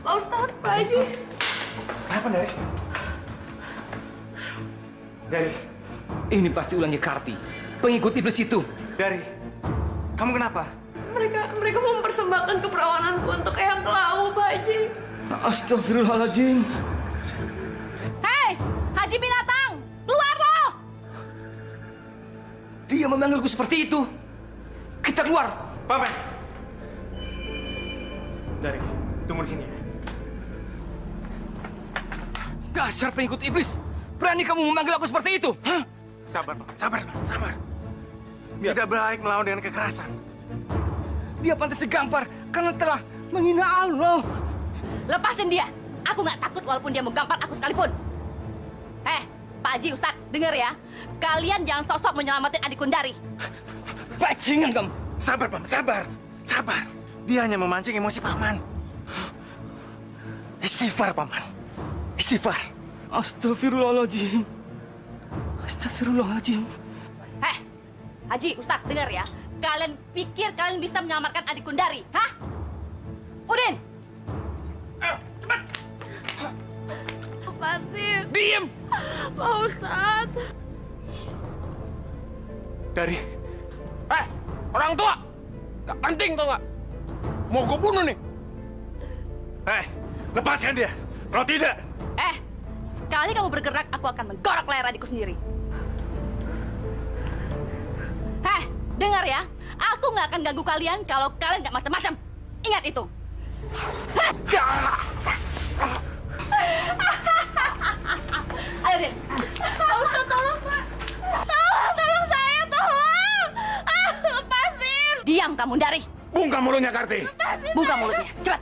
Pak Ustadz, Pak Haji. Kenapa, Dari? Dari? Ini pasti ulangnya Karti, pengikut iblis itu. Dari? Kamu kenapa? Mereka mau mempersembahkan keperawananku untuk Eyang Kelawu, Pak Haji. Astagfirullahaladzim. Hei, Haji Binatang, keluar lo! Dia memanggilku seperti itu. Kita keluar. Paman. Dari, tunggu di sini. Dasar pengikut iblis. Berani kamu memanggil aku seperti itu? Hah? Sabar, Paman. Sabar. Tidak baik melawan dengan kekerasan. Dia pantas digampar karena telah menghina Allah. Lepasin dia. Aku nggak takut walaupun dia menggampar aku sekalipun. Pak Haji, Ustadz, denger ya. Kalian jangan sok-sok menyelamatin adik Kundari. Bajingan kamu. Sabar, Paman. Sabar. Dia hanya memancing emosi Paman. Istighfar, Paman. Istighfar. Astagfirullahaladzim. Haji, Ustadz, denger ya. Kalian pikir kalian bisa menyelamatkan adik Kundari? Hah? Udin! Cepat! Lepasin. Diam! Pak Ustadz. Dari. Orang tua! Gak penting tau gak? Mau gue bunuh nih. Lepaskan dia. Kalau tidak. Sekali kamu bergerak, aku akan menggorok leher adikku sendiri. Dengar ya. Aku nggak akan ganggu kalian kalau kalian nggak macam-macam. Ingat itu. Ayo, Din. Pak Ustadz, tolong, Pak. Tolong saya, tolong. Lepasin. Diam kamu, Dari. Buka mulutnya, Karti. Buka mulutnya, cepat.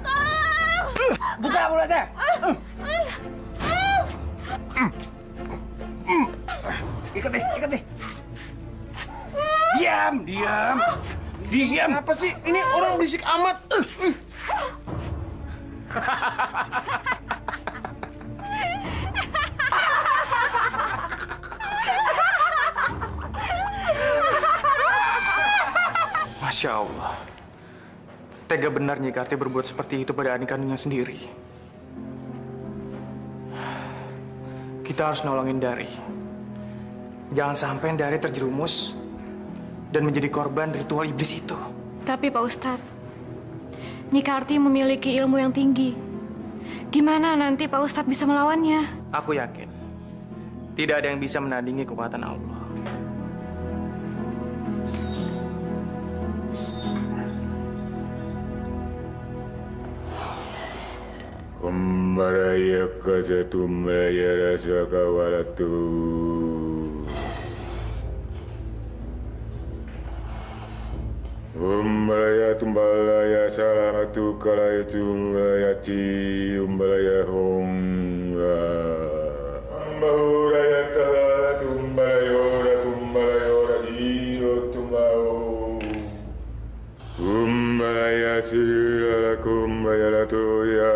Tolong. Buka mulutnya. Ikat deh. Diam. Apa sih? Ini orang berisik amat. Masya Allah. Tega benar Nyi Karti berbuat seperti itu pada adik kandungnya sendiri. Kita harus nolongin Dari. Jangan sampai Dari terjerumus dan menjadi korban ritual iblis itu. Tapi Pak Ustadz, Nyi Karti memiliki ilmu yang tinggi. Gimana nanti Pak Ustadz bisa melawannya? Aku yakin tidak ada yang bisa menandingi kekuatan Allah. Kumbaraya kasatumaya rasaka walatu. Umbalaya tumbalaya salamatu kalaya tumbalaya ci umbalaya honga. Ambahuraya tala tumbalaya ora jiro tumbao. Umbalaya sila kumbaya latoya.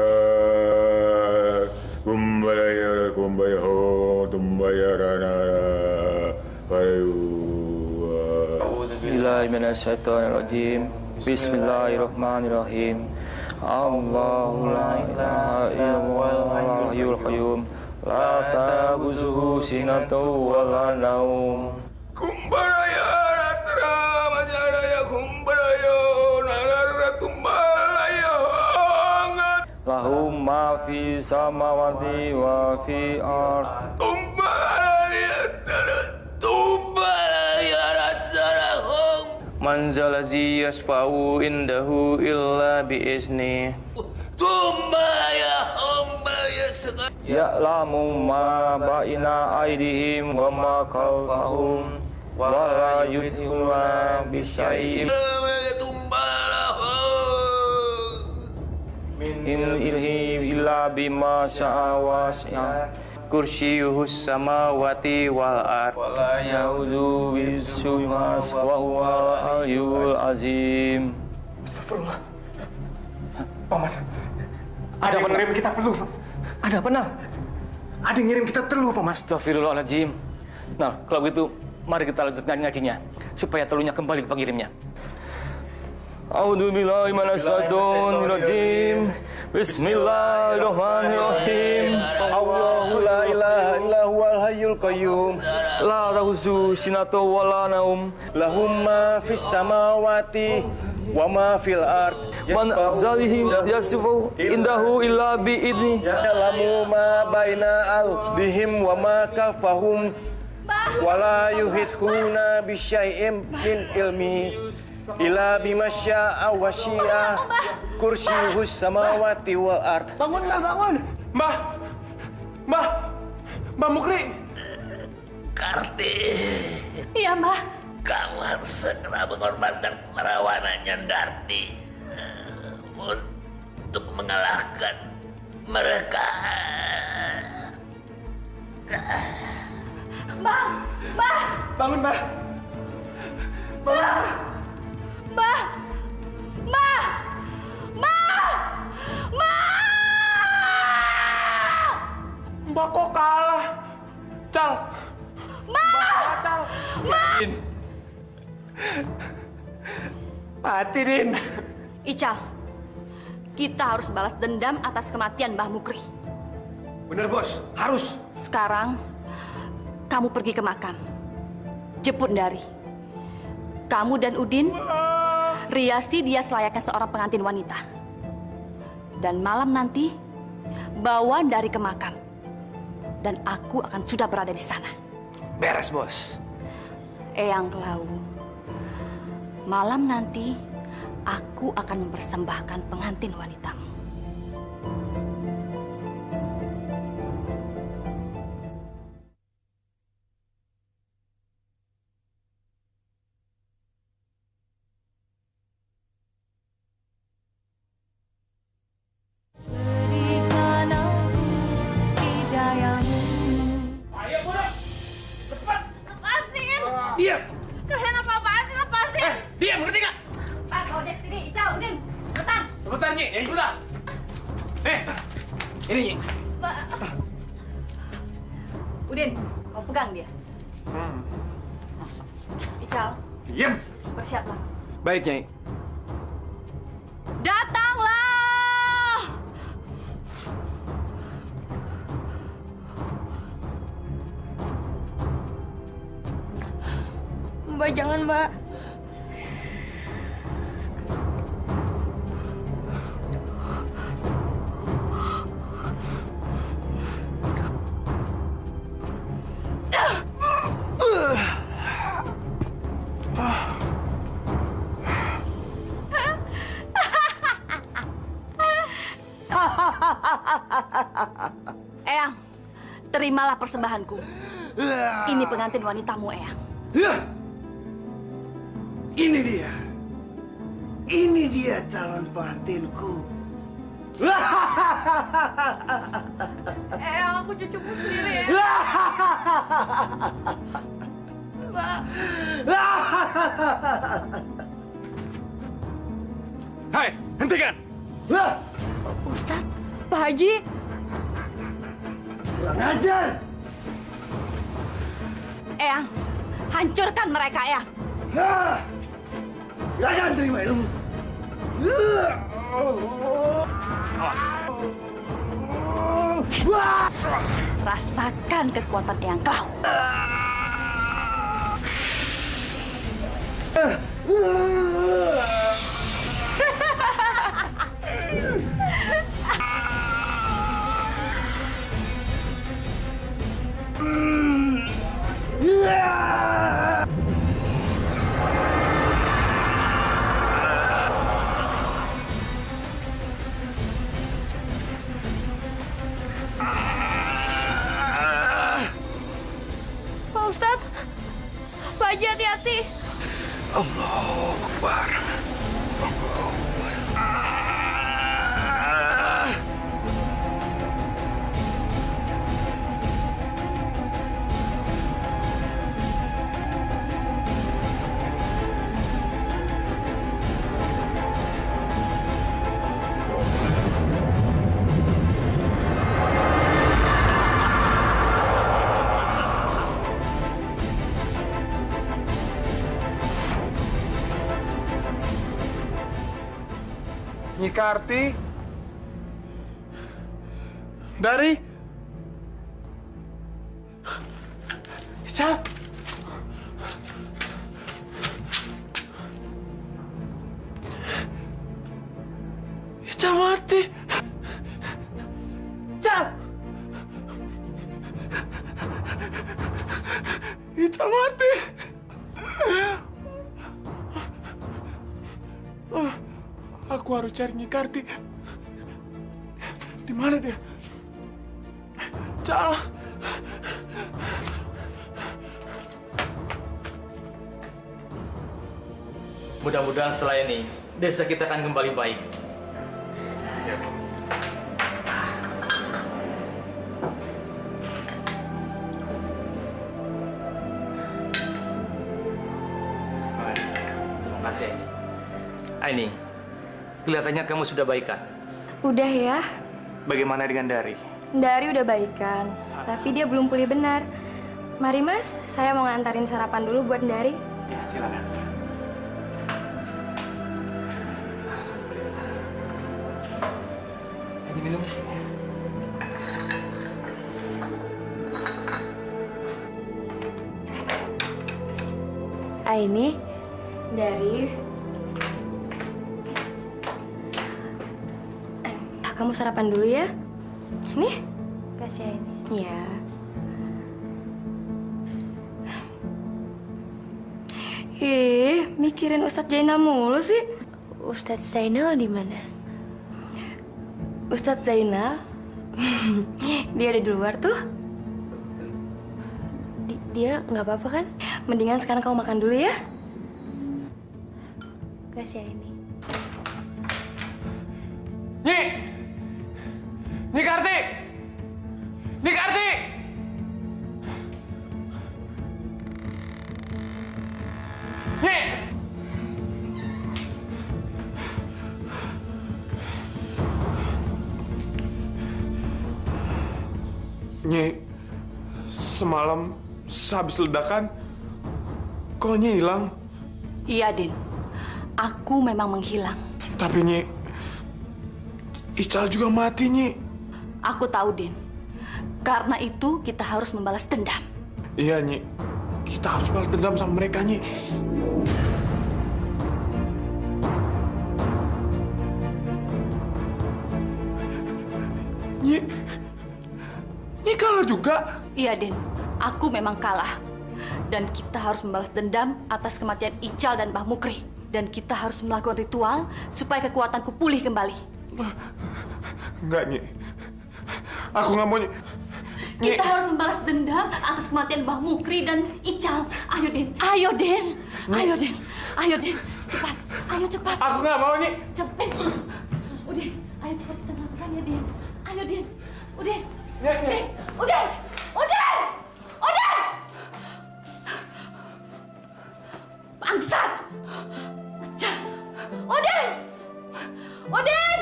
Kumbaya ho tumbaya ranara payu. Bismillahirrahmanirrahim. Bismillahirrahmanirrahim. Allahu la ilaha illallah hayyul qayyum. La ta'khuzuhu sinatun wa la naum. Kumbaraya ratra majaraya kumbaraya narara tumbalaya hangat. Lahum ma fi samawati wa fi ard. Tumbalaya ratra Man zalazi yasfa'u indahu illa bi'izni. Ya'lamu ma baina aydihim wa ma khalfahum wa la yuhituna bisyai'in min ilmihi illa bima syaa wasi'a kursiyyuhus samawati wal ard wa la ya'udu bihifzuhuma wa huwal aliyyul azim. Astagfirullah. Paman, ada yang ngirim kita teluh. Ada apa, Nah? Ada yang ngirim kita teluh, Paman. Astagfirullahaladzim. Nah, kalau begitu, mari kita lanjutkan ngajinya, supaya teluhnya kembali ke pengirimnya. A'udzubillahi minasyaitonir rajim. Bismillahirrahmanirrahim. Allahu la ilaha illa huwal hayyul qayyum. La ta'khudhuhu sinatun wa la naum. Lahum ma fis samawati wa ma fil ard. Man zalihi yasfu indahu illa bi idni. Ya'lamu ma baina aldihim wa ma kafahum. Wa la yuhituna bi syai'in min ilmihi illa bima syaa wa syi'a kursiyyuhus samawati wal ard. Bangun, Mbah, bangun. Mbah! Mbah! Mbah Mukri! Karti, Iya, Mbah. kamu harus segera mengorbankan keperawanannya Darti untuk mengalahkan mereka. Mbah! Mbah! Bangun, Mbah. Bangun, Mbah. Mbah! Mbah! Mbah! Mbah! Mbah kok kalah? Cal! Mbah! Cal! Mbah! Mati, Din. Ical, kita harus balas dendam atas kematian Mbah Mukri. Bener, Bos. Harus. Sekarang, kamu pergi ke makam. Jemput Dari. Kamu dan Udin riasi dia selayaknya seorang pengantin wanita. Dan malam nanti, bawa Dari ke makam. Dan aku akan sudah berada di sana. Beres, Bos. Eyang Klau, malam nanti aku akan mempersembahkan pengantin wanitamu. Diam! Kalian apa-apaan sih? Lepasin! Diam, ngerti nggak? Pak, Ojek sini. Ical, Udin. Cepetan. Sebentar, Nyi. Ya, sebentar. Ini, Nyi. Pak. Udin, kau pegang dia. Ical, Diam. bersiaplah. Baik, Nyai. Datanglah! Mbak, jangan, Mbak. Eyang, terimalah persembahanku. Ini pengantin wanitamu, Eyang. Ini dia. Ini dia calon pengantinku. Aku cucuku sendiri ya. Mbak. Hai, hentikan! Ustadz, Pak Haji. Kurang ajar! Eyang, hancurkan mereka, Eyang. Silakan terima ilmu. Awas. Rasakan kekuatan Eyang Klau. Nyi Karti dari Ical. Ical mati. Ical. Ical mati. Aku harus cari Nyi Karti. Di mana dia? Cal. Mudah-mudahan setelah ini desa kita akan kembali baik. Terima kasih. Aini, kelihatannya kamu sudah baikan. Udah ya. Bagaimana dengan Dari? Dari udah baikan, tapi dia belum pulih benar. Mari Mas, saya mau ngantarin sarapan dulu buat Dari. Ya, silakan. Ini minum. Aini, Dari. Kamu sarapan dulu ya. Nih. Kasih Aini. Iya. Mikirin Ustadz Zainal mulu sih. Ustadz Zainal di mana? Ustadz Zainal? Dia ada di luar tuh. Dia nggak apa-apa kan? Mendingan sekarang kamu makan dulu ya. Kasih Aini. Nyi! Nyi Karti! Nyi Karti! Nyi! Nyi, semalam sehabis ledakan, kok Nyi hilang? Iya, Din. Aku memang menghilang. Tapi Nyi, Ical juga mati, Nyi. Aku tahu, Din. Karena itu kita harus membalas dendam. Iya, Nyi. Kita harus balas dendam sama mereka, Nyi. Nyi, Nyi kalah juga. Iya, Din. Aku memang kalah. Dan kita harus membalas dendam atas kematian Ical dan Mbah Mukri. Dan kita harus melakukan ritual supaya kekuatanku pulih kembali. Enggak, Nyi. Aku nggak mau, Nyi. Kita harus membalas dendam atas kematian Mbah Mukri dan Ical. Ayo, Din. Ayo, Din. Ayo, Din. Ayo, Din. Cepat. Ayo, cepat. Aku nggak mau, Nyi. Cepat. Udah. Ayo, cepat kita melakukannya, Din. Ayo, Din. Udah. Din. Udah. Udah. Udah. Bangsat. Udin! Udin!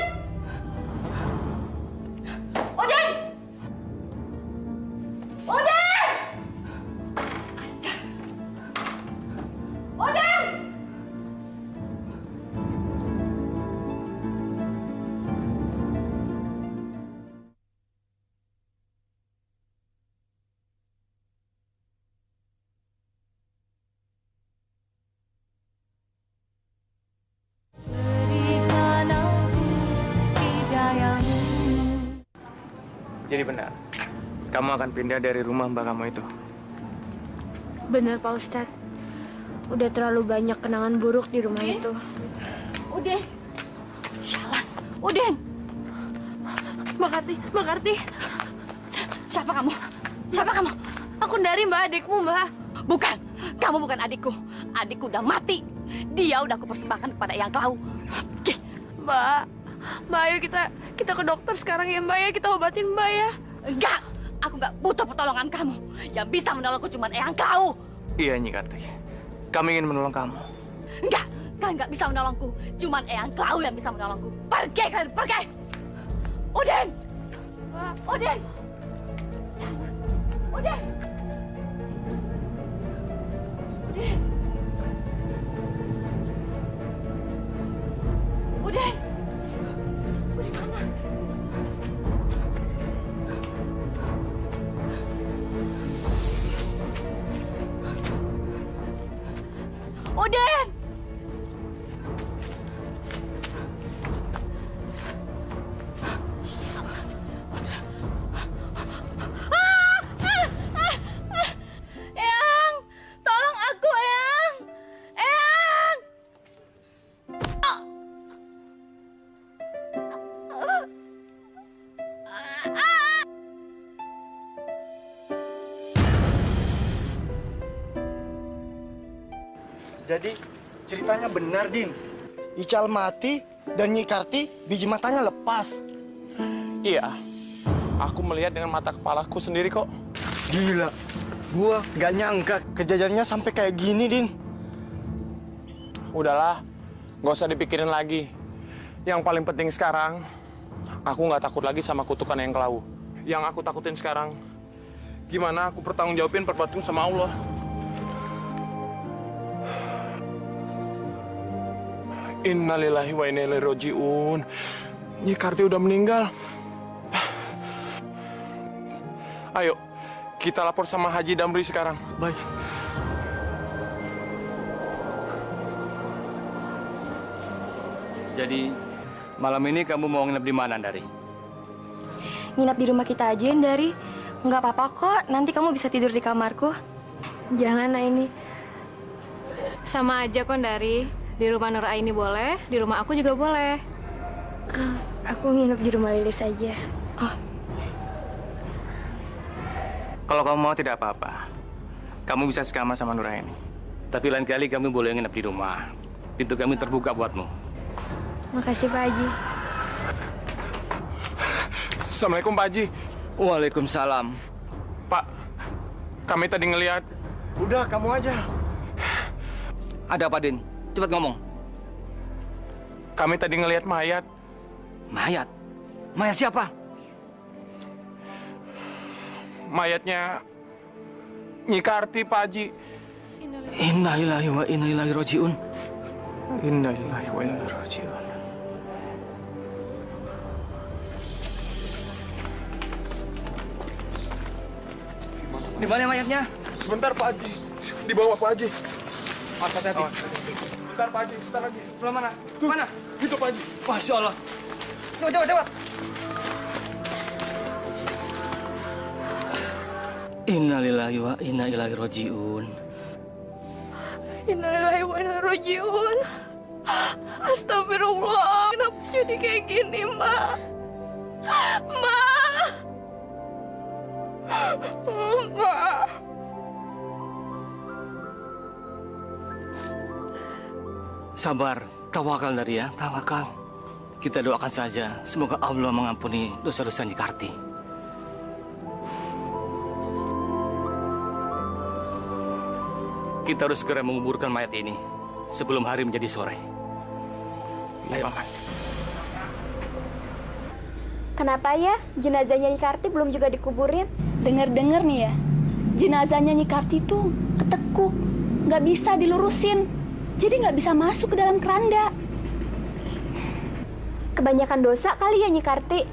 Udin! Udin! Udin! Jadi benar, kamu akan pindah dari rumah mbak kamu itu. Bener Pak Ustadz. Udah terlalu banyak kenangan buruk di rumah itu. Udin! Sialan! Udin! Mbak Karti. Siapa kamu? Siapa kamu? Aku dari Mbak, adikmu Mbak. Bukan, kamu bukan adikku. Adikku udah mati. Dia udah aku persembahkan kepada Eyang Klau. Mbak, ayo kita ke dokter sekarang ya Mbak ya, kita obatin Mbak ya. Enggak, aku nggak butuh pertolongan kamu. Yang bisa menolongku cuma Eyang Klau. Iya, Nyi Karti. Kami ingin menolong kamu. Enggak, kalian nggak bisa menolongku. Cuman Eyang Klau yang bisa menolongku. Pergi kalian, pergi. Udin! Udin! Udin! Udin! Udin! Udin mana? Udin! Eyang! Tolong aku, Eyang! Eyang! Jadi ceritanya benar, Din. Ical mati dan Nyi Karti biji matanya lepas. Iya, aku melihat dengan mata kepalaku sendiri kok. Gila, gua nggak nyangka kejadiannya sampai kayak gini, Din. Udahlah, nggak usah dipikirin lagi. Yang paling penting sekarang, aku nggak takut lagi sama kutukan Eyang Klau. Yang aku takutin sekarang, gimana aku pertanggungjawabin perbuatanku sama Allah. Innalillahi wa inna ilaihi raji'un. Nyi Karti udah meninggal. Ayo, kita lapor sama Haji Damri sekarang. Baik. Jadi, malam ini kamu mau nginep di mana, Dari? Nginap di rumah kita aja, Dari. Nggak apa-apa kok, nanti kamu bisa tidur di kamarku. Jangan, ini. Sama aja kok, Dari. Di rumah Nur Aini boleh, di rumah aku juga boleh. Aku nginep di rumah Lilis aja. Oh. Kalau kamu mau tidak apa-apa. Kamu bisa sekamar sama Nur Aini. Tapi lain kali kamu boleh nginep di rumah. Pintu kami terbuka buatmu. Makasih, Pak Haji. Assalamualaikum, Pak Haji. Waalaikumsalam. Pak, kami tadi ngelihat. Udah, kamu aja. Ada apa, Din? Cepat ngomong. Kami tadi ngelihat mayat. Mayat? Mayat siapa? Mayatnya Nyi Karti, Pak Haji. Innalillahi wa inna ilaihi raji'un. Innalillahi wa inna ilaihi raji'un. Di mana mayatnya? Sebentar, Pak Haji. Di bawah, Pak Haji. Mas, hati-hati. Sebentar, Pak Haji. Sebentar lagi. Sebelah mana? Tuh, Mana? Itu, Pak Haji. Masya Allah. Cepat. Innalillahi wa inna ilaihi raji'un. Innalillahi wa inna ilaihi raji'un. Astagfirullah, kenapa jadi kayak gini, Mbak? Mbak! Mbak! Sabar, tawakal Dari ya, tawakal. Kita doakan saja, semoga Allah mengampuni dosa-dosa Nyi Karti. Kita harus segera menguburkan mayat ini sebelum hari menjadi sore. Ayo, Paman. Kenapa ya jenazahnya Nyi Karti belum juga dikuburin? Dengar-dengar nih ya, jenazahnya Nyi Karti tuh ketekuk, nggak bisa dilurusin, jadi nggak bisa masuk ke dalam keranda. Kebanyakan dosa kali ya Nyi Karti.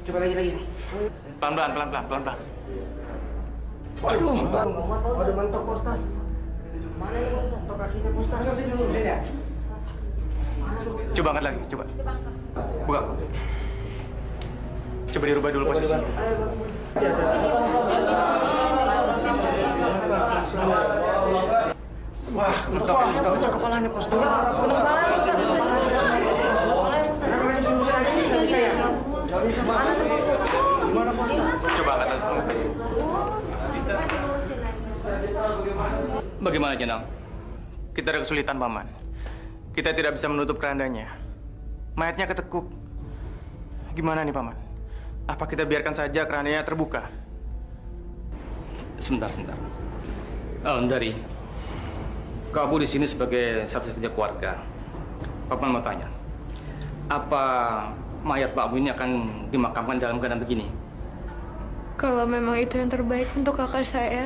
Coba lagi. Pelan-pelan. Waduh, ada mantok postas. Mana ini mantok kakinya postas? Ya? Coba angkat lagi, coba. Buka. Coba dirubah dulu posisinya. Wah, mentok kepalanya postas. Coba angkat aja. Bagaimana, Jenang? Kita ada kesulitan, Paman. Kita tidak bisa menutup kerandanya. Mayatnya ketekuk. Gimana nih, Paman? Apa kita biarkan saja kerandanya terbuka? Sebentar. Dari kamu di sini sebagai satu-satunya keluarga. Paman mau tanya, apa mayat Pak Bu ini akan dimakamkan dalam keadaan begini? Kalau memang itu yang terbaik untuk kakak saya,